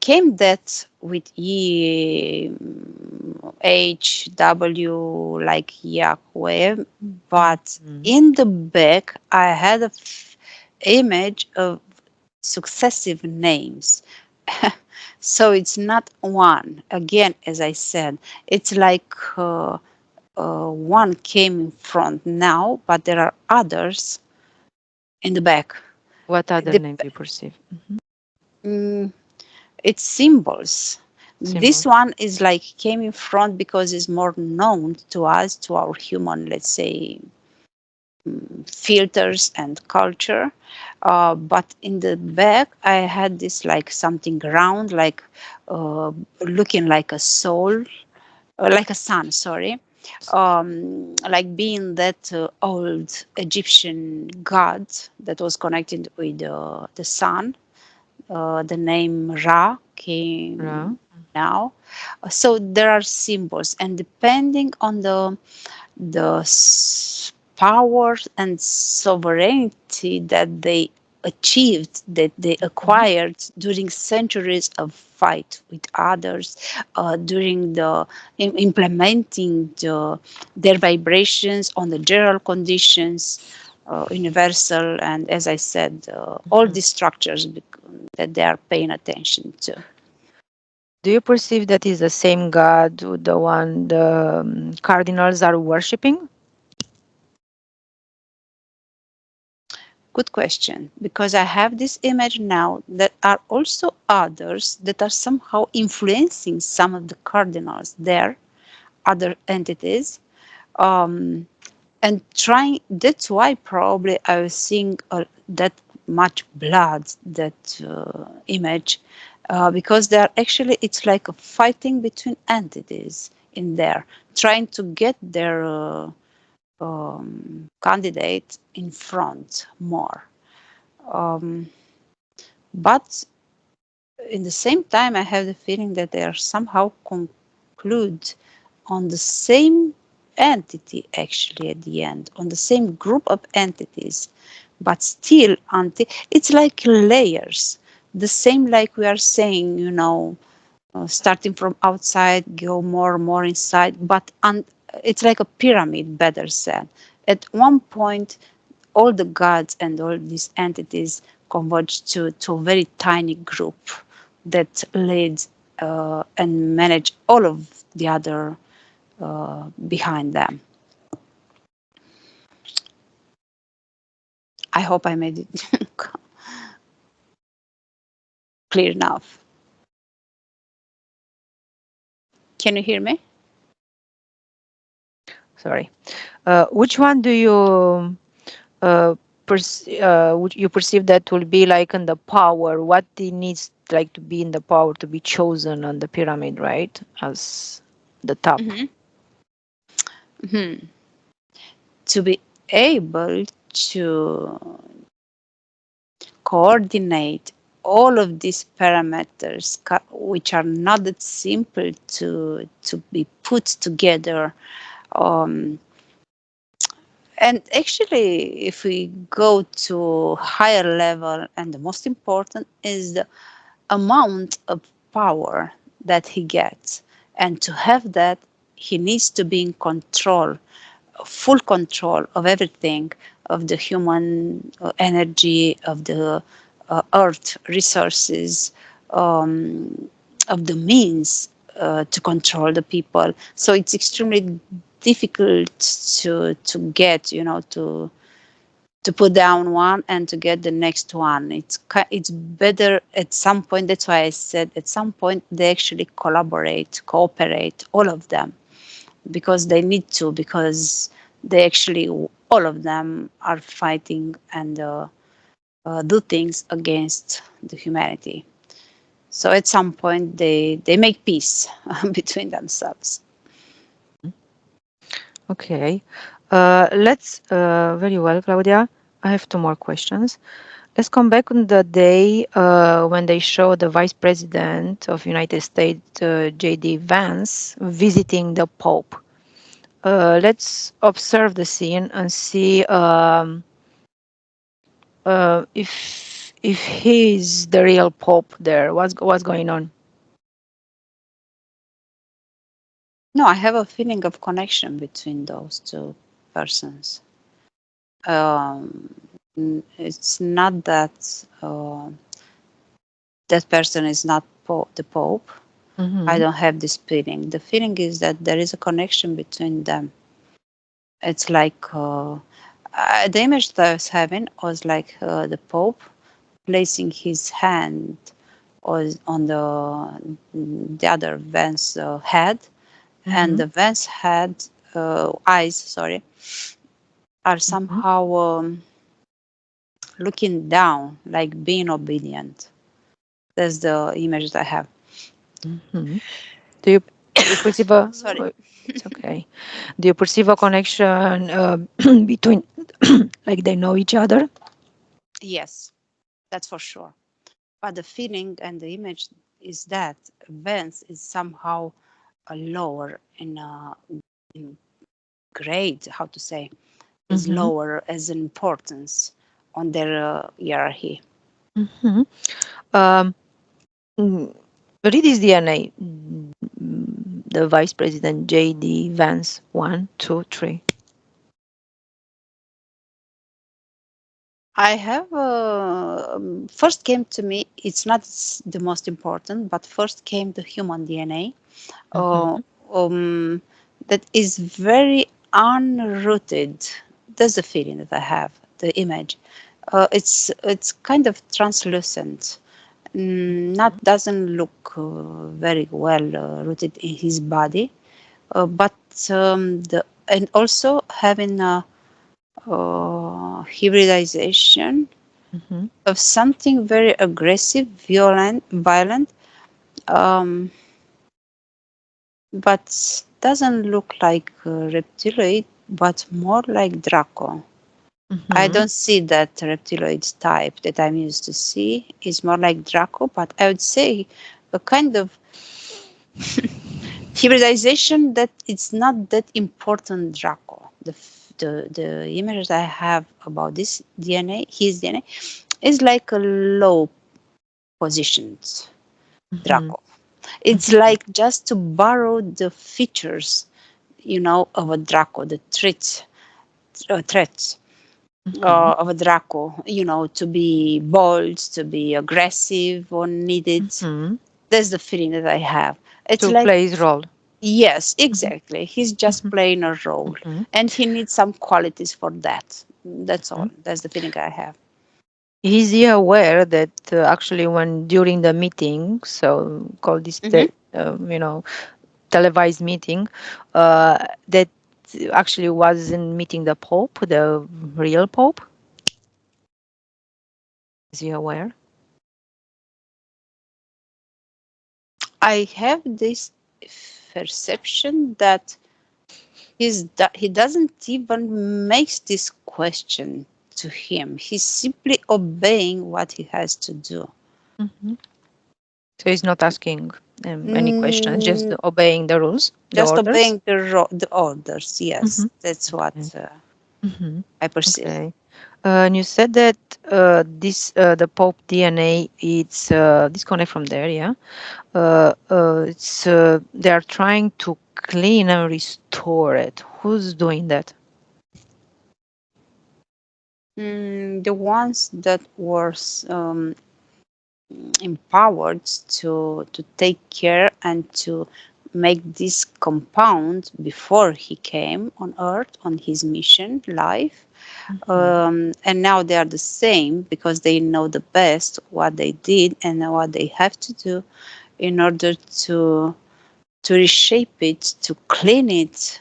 Came that with HW like Yahweh, but Mhm. in the back I had a image of successive names. So it's not one. Again, as I said, it's like one came in front now, but there are others in the back. What other The, name do you perceive? mm, it's symbols. This Symbols. one is like came in front because it's more known to us, to our human, let's say, filters and culture. But in the back, I had this like something round, like looking like a soul, like a sun, sorry. Like being that old Egyptian god that was connected with the sun. The name Ra Ra. came now. So there are symbols, and depending on the power and sovereignty that they achieved, that they Mhm. acquired during centuries of fight with others, during the implementing their vibrations on the general conditions, universal, and as I said, all Mhm. these structures that they are paying attention to. Do you perceive that is the same God, the one the cardinals are worshipping? Good question, because I have this image now that are also others that are somehow influencing some of the cardinals there, other entities, um, and trying. That's why probably I was seeing that much blood, that image, because they are actually, it's like a fighting between entities in there, trying to get their candidate in front more. Um, but in the same time, I have the feeling that they are somehow conclude on the same entity actually at the end, on the same group of entities, but still until it's like layers. The same like we are saying, starting from outside, go more and more inside, but it's like a pyramid, better said. At one point, all the gods and all these entities converge to a very tiny group that leads and manage all of the other behind them. I hope I made it clear enough. Can you hear me? Sorry. Which one do you would you perceive that will be like in the power? What it needs like to be in the power to be chosen on the pyramid, right? As the top. Hmm. Hmm. To be able to coordinate all of these parameters, which are not that simple to be put together, um, And actually, if we go to higher level, and the most important is the amount of power that he gets. And to have that, he needs to be in control, full control of everything, of the human energy, of the earth resources, um, of the means to control the people. So it's extremely difficult to get, to put down one and to get the next one. It's better at some point. That's why I said at some point they actually collaborate, cooperate, all of them, because they need to, because they actually, all of them are fighting and do things against the humanity. So at some point they make peace between themselves. Okay. Let's very well, Claudia. I have two more questions. Let's come back on the day when they show the Vice President of United States, J.D. Vance, visiting the Pope. Let's observe the scene and see if he's the real Pope there. What's going on? No, I have a feeling of connection between those two persons. um, it's not that that person is not the Pope. I Mm-hmm. don't have this feeling. The feeling is that there is a connection between them. It's like the image that I was having was like the Pope placing his hand on the other Vance head, and Mm-hmm. the Vance head eyes, sorry, are Mm-hmm. somehow looking down, like being obedient. That's the image that I have. Mm-hmm. Do you perceive a? Sorry. It's okay. Do you perceive a connection between, like they know each other? Yes, that's for sure. But the feeling and the image is that Vance is somehow a lower in grade, how to say, is Mm-hmm. lower as an importance on their hierarchy. Mm-hmm. Um, Read his DNA. The Vice President J.D. Vance. One, two, three. I have first came to me. It's not the most important, but first came the human DNA. Uh, Mm-hmm. um, that is very unrooted. That's the feeling that I have. The image, it's kind of translucent. Not doesn't look very well rooted in his body, but the and also having a hybridization Mm-hmm. of something very aggressive, violent, um, but doesn't look like reptiloid, but more like Draco. I Mm-hmm. don't see that reptiloid type that I'm used to see. It's more like Draco, but I would say a kind of hybridization that it's not that important Draco. The image I have about this DNA, his DNA, is like a low positioned Mm-hmm. Draco. It's like just to borrow the features, of a Draco, the traits Mm-hmm. of a Draco, to be bold, to be aggressive when needed. Mm-hmm. That's the feeling that I have. It's To like, play his role. yes, Mm-hmm. exactly. He's just playing a role, Mm-hmm. and he needs some qualities for that. That's Mm-hmm. all. That's the feeling I have. Is he aware that actually when during the meeting, so called this, Hmm. televised meeting, that actually wasn't meeting the Pope, the real Pope? Is he aware? I have this perception that he doesn't even makes this question to him. He's simply obeying what he has to do. Hmm. So he's not asking any questions, just Mm, obeying the rules, the just orders. obeying the orders. Hmm. Yes, that's what. Okay. Mm-hmm. I perceive. Okay. And you said that this the Pope DNA it's disconnect from there, yeah. It's they are trying to clean and restore it. Who's doing that? The ones that were empowered to take care and to make this compound before he came on earth on his mission life, Mm-hmm. and now they are the same because they know the best what they did and what they have to do in order to reshape it, to clean it,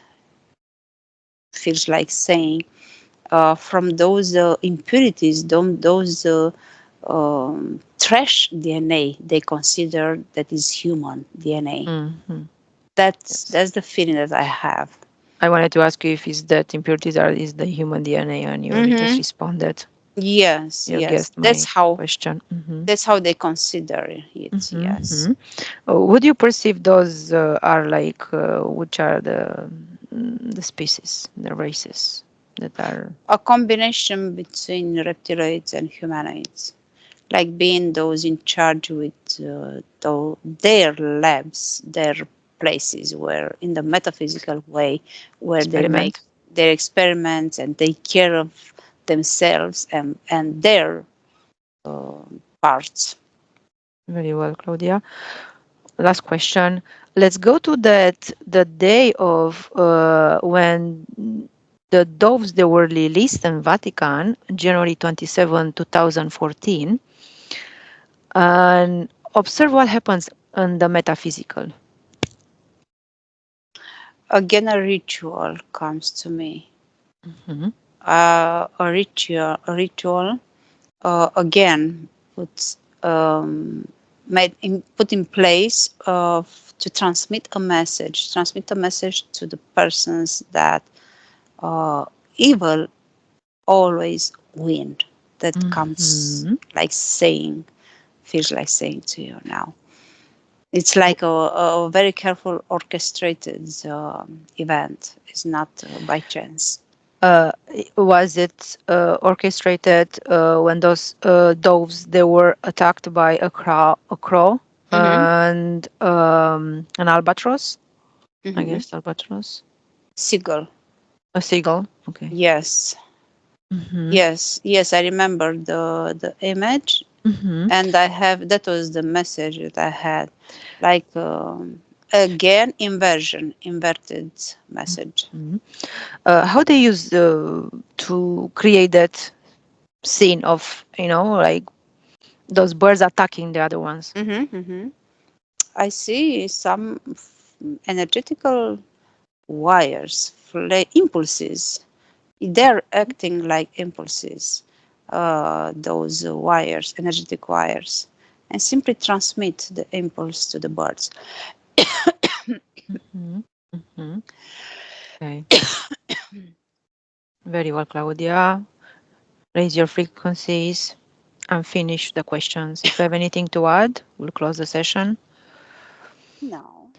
feels like saying, from those impurities, those trash DNA they consider that is human DNA. Mm-hmm. Yes. That's the feeling that I have. I wanted to ask you if is that impurities are is the human DNA, and you just Hmm. responded. Yes, You yes. guessed my question. Mm-hmm. That's how they consider it. Yes. Mm-hmm. Would you perceive those are like which are the species, the races that are A combination between reptiloids and humanoids, like being those in charge with their labs, their places where, in the metaphysical way, where they make experiment? their experiments and take care of themselves and their uh, parts. Very well, Claudia. Last question. Let's go to that the day of when the doves they were released in Vatican, January 27, 2014, and observe what happens in the metaphysical. Again, a ritual comes to me. Mhm. A ritual again puts put in place to transmit a message to the persons that uh, evil always win. That comes Mhm. like saying, feels like saying to you now. It's like a very careful orchestrated event. It's not by chance. Was it orchestrated when those doves they were attacked by a crow Hmm. and an albatross? I Hmm. guess albatross, Seagull. a seagull. Okay. Yes. Mm-hmm. Yes, yes, I remember the image, Mm-hmm. and I have that was the message that I had, like again inverted message. Mm-hmm. How they use to create that scene of like those birds attacking the other ones? Hmm. I see some energetical wires, impulses. They're acting like impulses. Those wires, energetic wires, and simply transmit the impulse to the birds. Mm-hmm. Mm-hmm. Okay. Very well, Claudia. Raise your frequencies and finish the questions. If you have anything to add, we'll close the session. No.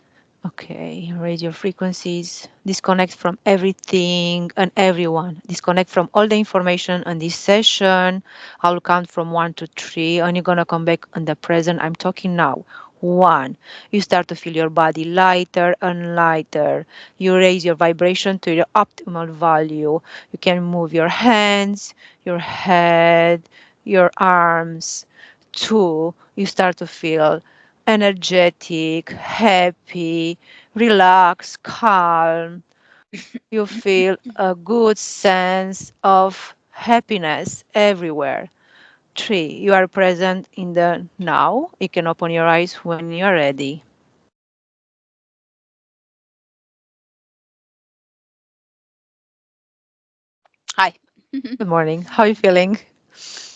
Okay, raise your frequencies. Disconnect from everything and everyone. Disconnect from all the information on this session. I'll count from 1 to 3, and you're gonna come back in the present. I'm talking now. 1. You start to feel your body lighter and lighter. You raise your vibration to your optimal value. You can move your hands, your head, your arms. 2. You start to feel energetic, happy, relaxed, calm. You feel a good sense of happiness everywhere. 3. You are present in the now. You can open your eyes when you're ready. Hi. Good morning. How are you feeling?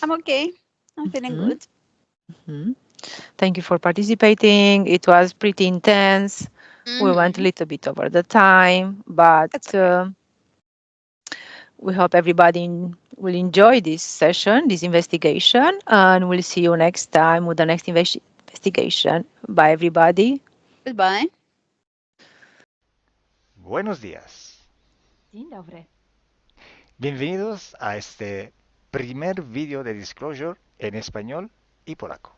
I'm okay. I'm feeling Mhm, good. mhm. Thank you for participating. It was pretty intense. We went a Hmm. little bit over the time, but That's okay. we hope everybody will enjoy this session, this investigation, and we'll see you next time with the next investigation. Bye, everybody. Goodbye. Buenos días. Dzień dobry. Bienvenidos a este primer vídeo de Disclosure en español y polaco.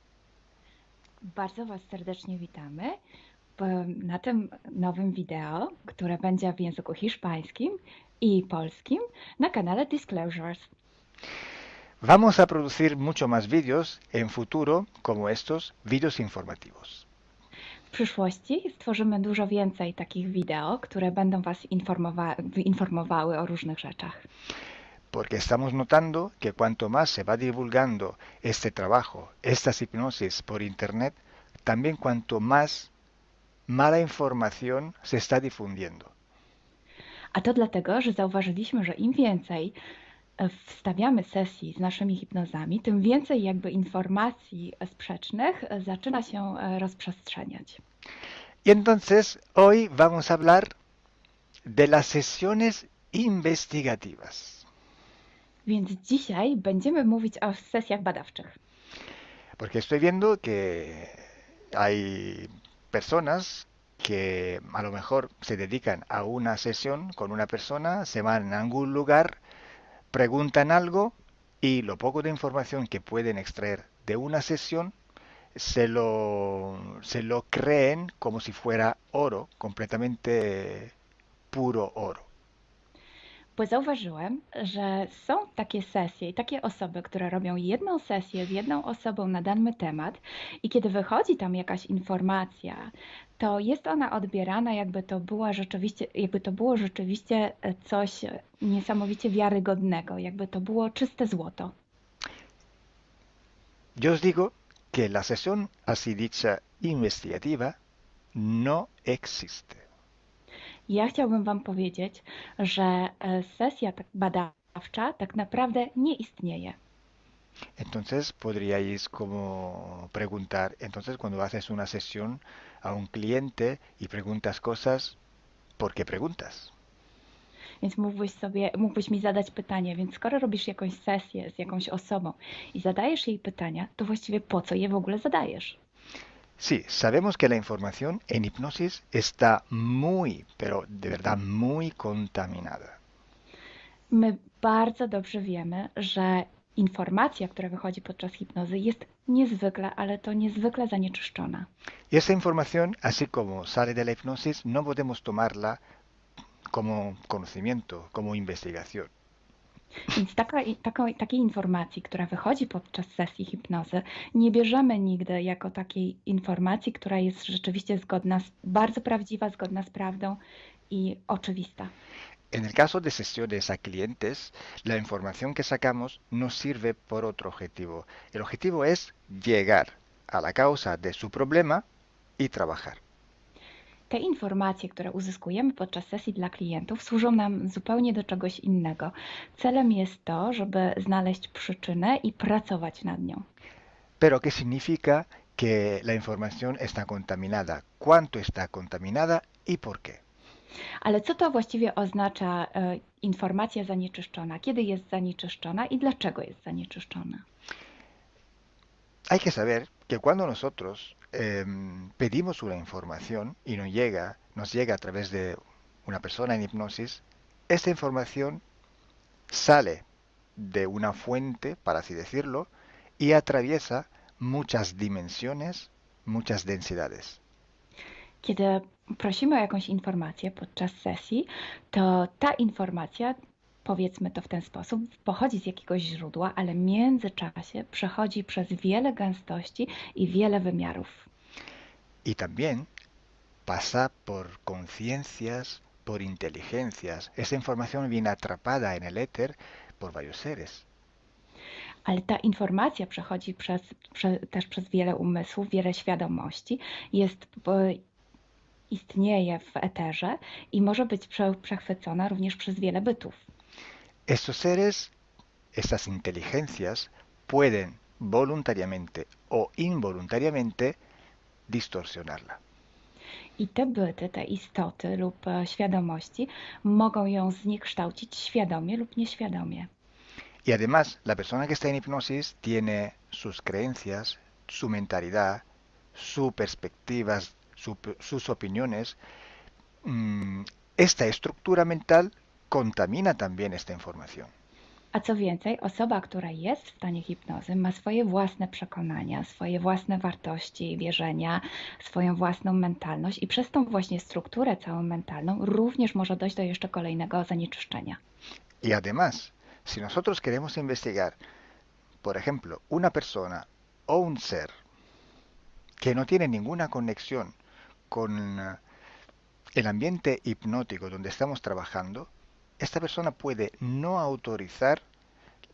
Bardzo Was serdecznie witamy na tym nowym wideo, które będzie w języku hiszpańskim i polskim na kanale Disclosures. Vamos a producir mucho más vídeos en futuro como estos vídeos informativos. W przyszłości stworzymy dużo więcej takich wideo, które będą Was informowały o różnych rzeczach. Porque estamos notando que cuanto más se va divulgando este trabajo, estas hipnosis por internet, también cuanto más mala información se está difundiendo. A to dlatego, że zauważyliśmy, że im więcej wstawiamy sesji z naszymi hipnozami, tym więcej jakby informacji sprzecznych zaczyna się rozprzestrzeniać. Y entonces hoy vamos a hablar de las sesiones investigativas. Więc dzisiaj będziemy mówić o sesjach badawczych. Porque estoy viendo que hay personas que a lo mejor se dedican a una sesión con una persona, se van a algún lugar, preguntan algo y lo poco de información que pueden extraer de una sesión se lo creen como si fuera oro, completamente puro oro. Bo zauważyłem, że są takie sesje i takie osoby, które robią jedną sesję z jedną osobą na dany temat i kiedy wychodzi tam jakaś informacja, to jest ona odbierana, jakby to było rzeczywiście coś niesamowicie wiarygodnego, jakby to było czyste złoto. Yo os digo que la sesión así dicha investigativa no existe. Ja chciałbym Wam powiedzieć, że sesja badawcza tak naprawdę nie istnieje. Entonces podríais como preguntar, entonces cuando haces una sesión a un cliente y preguntas cosas, ¿por qué preguntas? Więc mógłbyś mi zadać pytanie, więc skoro robisz jakąś sesję z jakąś osobą i zadajesz jej pytania, to właściwie po co je w ogóle zadajesz? Sí, sabemos que la información en hipnosis está muy, pero de verdad muy contaminada. My bardzo dobrze wiemy, że informacja, która wychodzi podczas hipnozy jest niezwykle, ale to niezwykle zanieczyszczona. Y esa información, así como sale de la hipnosis, no podemos tomarla como conocimiento, como investigación. Więc takiej informacji, która wychodzi podczas sesji hipnozy, nie bierzemy nigdy jako takiej informacji, która jest rzeczywiście bardzo prawdziwa, zgodna z prawdą i oczywista. En el caso de sesiones a clientes, la información que sacamos nos sirve por otro objetivo. El objetivo es llegar a la causa de su problema y trabajar. Te informacje, które uzyskujemy podczas sesji dla klientów, służą nam zupełnie do czegoś innego. Celem jest to, żeby znaleźć przyczynę i pracować nad nią. Pero ¿qué significa que la información está contaminada? ¿Cuánto está contaminada y por qué? Ale co to właściwie oznacza informacja zanieczyszczona? Kiedy jest zanieczyszczona i dlaczego jest zanieczyszczona? Hay que saber que cuando nosotros pedimos una información y nos llega a través de una persona en hipnosis, esta información sale de una fuente, para así decirlo, y atraviesa muchas dimensiones, muchas densidades. Kiedy prosimy o jakąś informację podczas sesji, to ta informacja, powiedzmy to w ten sposób, pochodzi z jakiegoś źródła, ale w międzyczasie przechodzi przez wiele gęstości i wiele wymiarów. Y también pasa por conciencias, por inteligencias. Esa información viene atrapada en el éter por varios seres. Ale ta informacja przechodzi też przez wiele umysłów, wiele świadomości, istnieje w eterze i może być przechwycona również przez wiele bytów. Estos seres, estas inteligencias, pueden voluntariamente o involuntariamente distorsionarla. I te byty, te istoty lub świadomości mogą ją zniekształcić świadomie lub nieświadomie. Y además, la persona que está en hipnosis tiene sus creencias, su mentalidad, sus perspectivas, sus opiniones. Esta estructura mental contamina también esta información. A co więcej, osoba, która jest w stanie hipnozy, ma swoje własne przekonania, swoje własne wartości i wierzenia, swoją własną mentalność i przez tą właśnie strukturę całą mentalną również może dojść do jeszcze kolejnego zanieczyszczenia. Y además, si nosotros queremos investigar, por ejemplo, una persona o un ser que no tiene ninguna conexión con el ambiente hipnótico donde estamos trabajando, esta persona puede no autorizar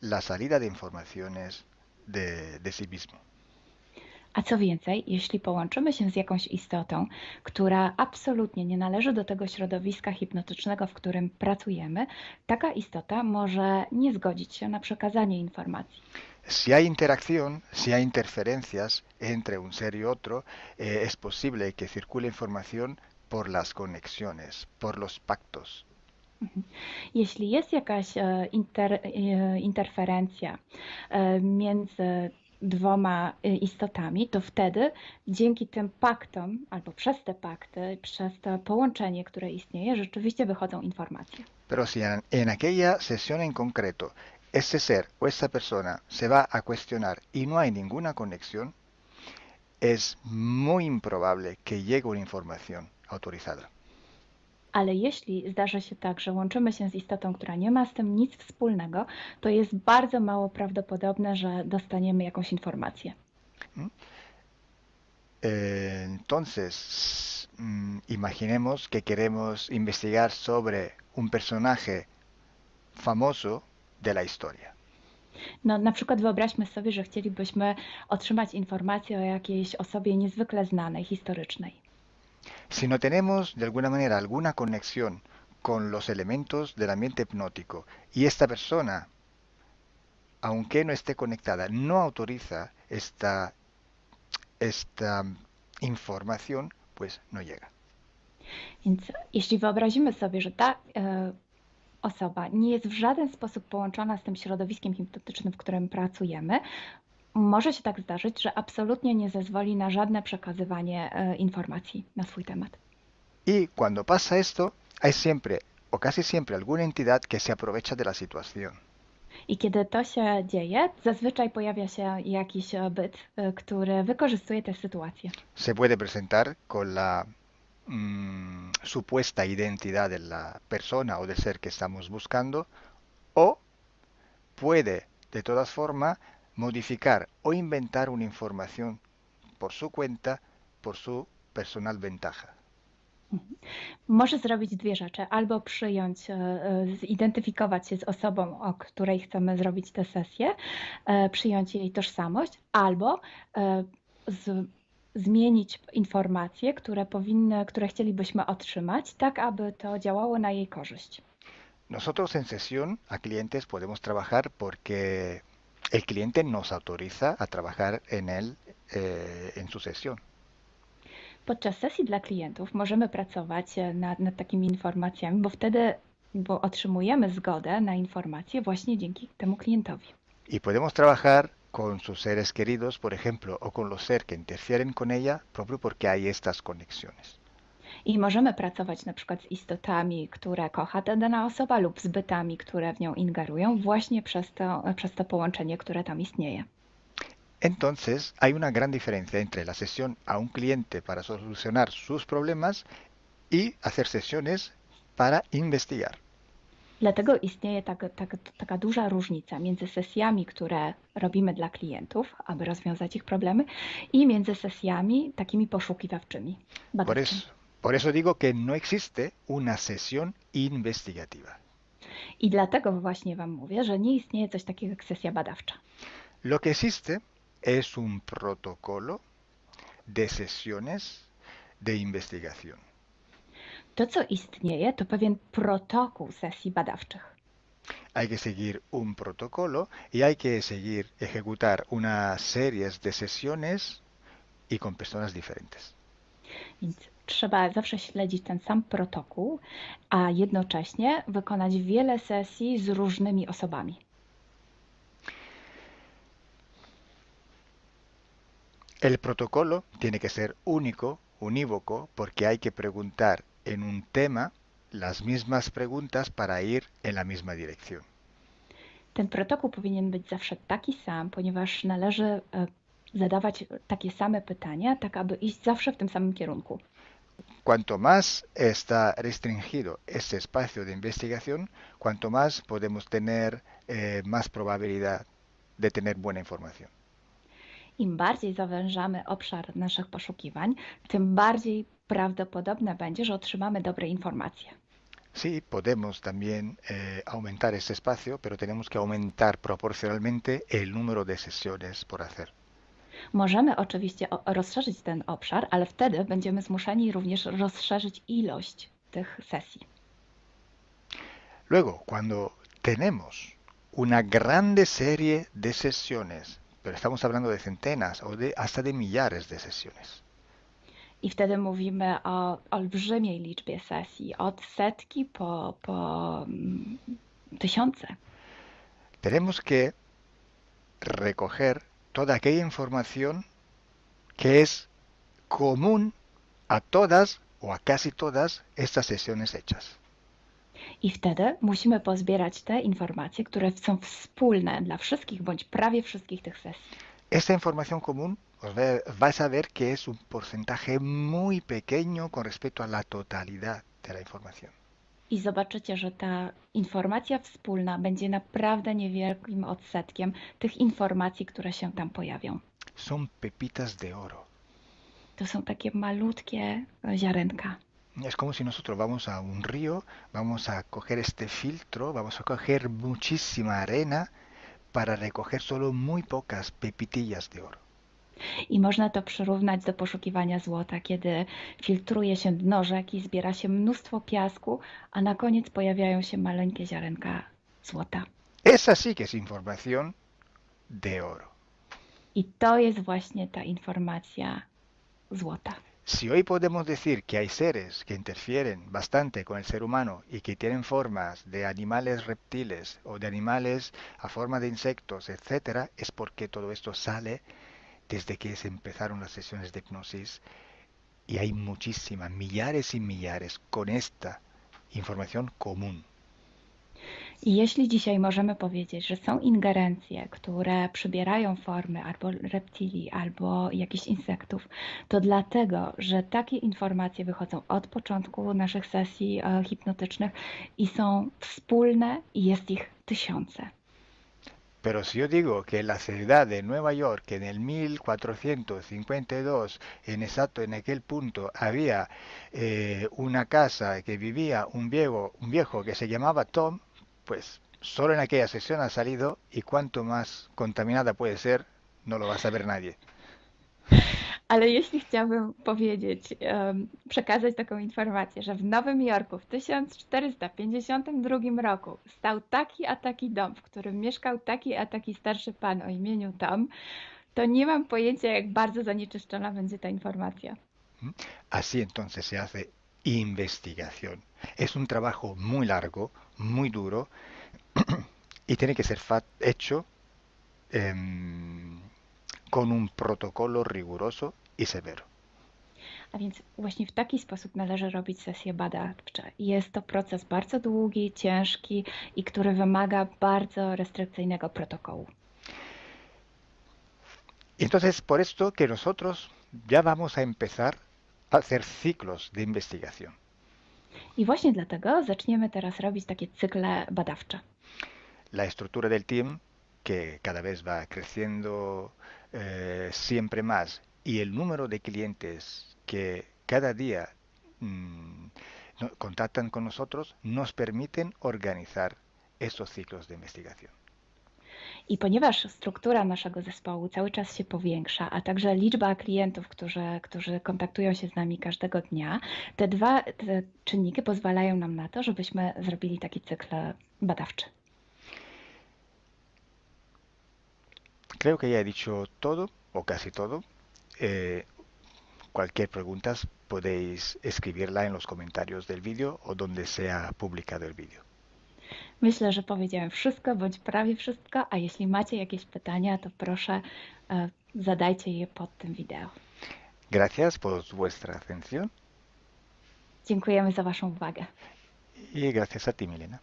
la salida de informaciones de sí mismo. A co więcej, jeśli połączymy się z jakąś istotą, która absolutnie nie należy do tego środowiska hipnotycznego, w którym pracujemy, taka istota może nie zgodzić się na przekazanie informacji. Si hay interacción, si hay interferencias entre un ser y otro, es posible que circule información por las conexiones, por los pactos. Jeśli jest jakaś interferencja między dwoma istotami, to wtedy dzięki tym paktom, albo przez te pakty, przez to połączenie, które istnieje, rzeczywiście wychodzą informacje. Pero si en aquella sesión en concreto ese ser o esa persona se va a cuestionar y no hay ninguna conexión, es muy improbable que llegue una información autorizada. Ale jeśli zdarzy się tak, że łączymy się z istotą, która nie ma z tym nic wspólnego, to jest bardzo mało prawdopodobne, że dostaniemy jakąś informację. Entonces, imaginemos que queremos investigar sobre un personaje famoso de la historia. No, na przykład wyobraźmy sobie, że chcielibyśmy otrzymać informację o jakiejś osobie niezwykle znanej, historycznej. Si no tenemos de alguna manera alguna conexión con los elementos del ambiente hipnótico y esta persona, aunque no esté conectada, no autoriza esta información, pues no llega. Więc jeśli wyobrazimy sobie, że ta osoba nie jest w żaden sposób połączona z tym środowiskiem hipnotycznym, w którym pracujemy, może się tak zdarzyć, że absolutnie nie zezwoli na żadne przekazywanie informacji na swój temat. Y cuando pasa esto, hay siempre o casi siempre alguna entidad que se aprovecha de la situación. I kiedy to się dzieje, zazwyczaj pojawia się jakiś byt, który wykorzystuje tę sytuację. Se puede presentar con la supuesta identidad de la persona o del ser que estamos buscando, o puede de todas formas modificar o inventar una información por su cuenta, por su personal ventaja. Może zrobić dwie rzeczy. Albo przyjąć, zidentyfikować się z osobą, o której chcemy zrobić tę sesję, przyjąć jej tożsamość, albo zmienić informacje, które chcielibyśmy otrzymać, tak aby to działało na jej korzyść. Nosotros en sesión a clientes podemos trabajar porque el cliente nos autoriza a trabajar en él en su sesión. Podczas sesji dla klientów możemy pracować nad takimi informacjami, bo otrzymujemy zgodę na informacje właśnie dzięki temu klientowi. Y podemos trabajar con sus seres queridos, por ejemplo, o con los seres que interfieren con ella, propio porque hay estas conexiones. I możemy pracować na przykład z istotami, które kocha ta dana osoba, lub z bytami, które w nią ingerują, właśnie przez to połączenie, które tam istnieje. Entonces, hay una gran diferencia entre la sesión a un cliente para solucionar sus problemas y hacer sesiones para investigar. Dlatego istnieje taka duża różnica między sesjami, które robimy dla klientów, aby rozwiązać ich problemy, i między sesjami takimi poszukiwawczymi, badawczymi. Por eso digo que no existe una sesión investigativa. I dlatego właśnie Wam mówię, że nie istnieje coś takiego jak sesja badawcza. Lo que existe es un protocolo de sesiones de investigación. To, co istnieje, to pewien protokół sesji badawczych. Hay que seguir un protocolo y hay que ejecutar una serie de sesiones y con personas diferentes. Więc trzeba zawsze śledzić ten sam protokół, a jednocześnie wykonać wiele sesji z różnymi osobami. El protocolo tiene que ser único, unívoco, porque hay que preguntar en un tema las mismas preguntas para ir en la misma dirección. Ten protokół powinien być zawsze taki sam, ponieważ należy zadawać takie same pytania, tak aby iść zawsze w tym samym kierunku. Cuanto más está restringido ese espacio de investigación, cuanto más podemos tener más probabilidad de tener buena información. Im bardziej zawężamy obszar naszych poszukiwań, tym bardziej prawdopodobne będzie, że otrzymamy dobre informacje. Sí, podemos también aumentar ese espacio, pero tenemos que aumentar proporcionalmente el número de sesiones por hacer. Możemy oczywiście rozszerzyć ten obszar, ale wtedy będziemy zmuszeni również rozszerzyć ilość tych sesji. Luego, cuando tenemos una grande serie de sesiones, pero estamos hablando de centenas o hasta de millares de sesiones, I wtedy mówimy o olbrzymiej liczbie sesji, od setki po tysiące. tenemos que recoger toda aquella información que es común a todas o a casi todas estas sesiones hechas. I wtedy musimy pozbierać te informacje, które są wspólne dla wszystkich bądź prawie wszystkich tych sesji. Esta información común vais a ver que es un porcentaje muy pequeño con respecto a la totalidad de la información. I zobaczycie, że ta informacja wspólna będzie naprawdę niewielkim odsetkiem tych informacji, które się tam pojawią. Son pepitas de oro. To są takie malutkie ziarenka. Es como si nosotros vamos a un río, vamos a coger este filtro, vamos a coger muchísima arena para recoger solo muy pocas pepitillas de oro. I można to przyrównać do poszukiwania złota, kiedy filtruje się dno rzeki, zbiera się mnóstwo piasku, a na koniec pojawiają się maleńkie ziarenka złota. Esa sí que es información de oro. I to jest właśnie ta informacja złota. Si hoy podemos decir que hay seres que interfieren bastante con el ser humano y que tienen formas de animales reptiles o de animales a forma de insectos, etcétera, es porque todo esto sale desde que se empezaron las sesiones de hipnosis y hay muchísimas, millares y millares con esta información común. I jeśli dzisiaj możemy powiedzieć, że są ingerencje, które przybierają formy albo reptilii, albo jakichś insektów, to dlatego, że takie informacje wychodzą od początku naszych sesji hipnotycznych i są wspólne i jest ich tysiące. Pero si yo digo que en la ciudad de Nueva York en el 1452, en aquel punto, había una casa que vivía un viejo que se llamaba Tom, pues solo en aquella sesión ha salido y cuanto más contaminada puede ser, no lo va a saber nadie. Ale jeśli chciałabym powiedzieć, przekazać taką informację, że w Nowym Jorku w 1452 roku stał taki a taki dom, w którym mieszkał taki a taki starszy pan o imieniu Tom, to nie mam pojęcia, jak bardzo zanieczyszczona będzie ta informacja. Así entonces se hace investigación. Es un trabajo muy largo, muy duro y tiene que ser hecho con un protocolo riguroso y severo. A więc właśnie w taki sposób należy robić sesje badawcze. Jest to proces bardzo długi, ciężki i który wymaga bardzo restrykcyjnego protokołu. Entonces, por esto que nosotros ya vamos a empezar a hacer ciclos de investigación. I właśnie dlatego zaczniemy teraz robić takie cykle badawcze. La estructura del team, que cada vez va creciendo siempre más, y el número de clientes que cada día contactan con nosotros, nos permiten organizar estos ciclos de investigación. I ponieważ struktura naszego zespołu cały czas się powiększa, a także liczba klientów, którzy kontaktują się z nami każdego dnia, te czynniki pozwalają nam na to, żebyśmy zrobili taki cykl badawczy. Creo que ya he dicho todo, o casi todo. Cualquier pregunta podéis escribirla en los comentarios del vídeo o donde sea publicado el vídeo. Myślę, że powiedziałem wszystko, bądź prawie wszystko, a jeśli macie jakieś pytania, to proszę zadajcie je pod tym wideo. Gracias por vuestra atención. Dziękujemy za Waszą uwagę. Y gracias a ti, Milena.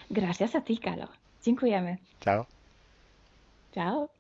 Gracias a ti, Kalo. Dziękujemy. Chao. Ciao.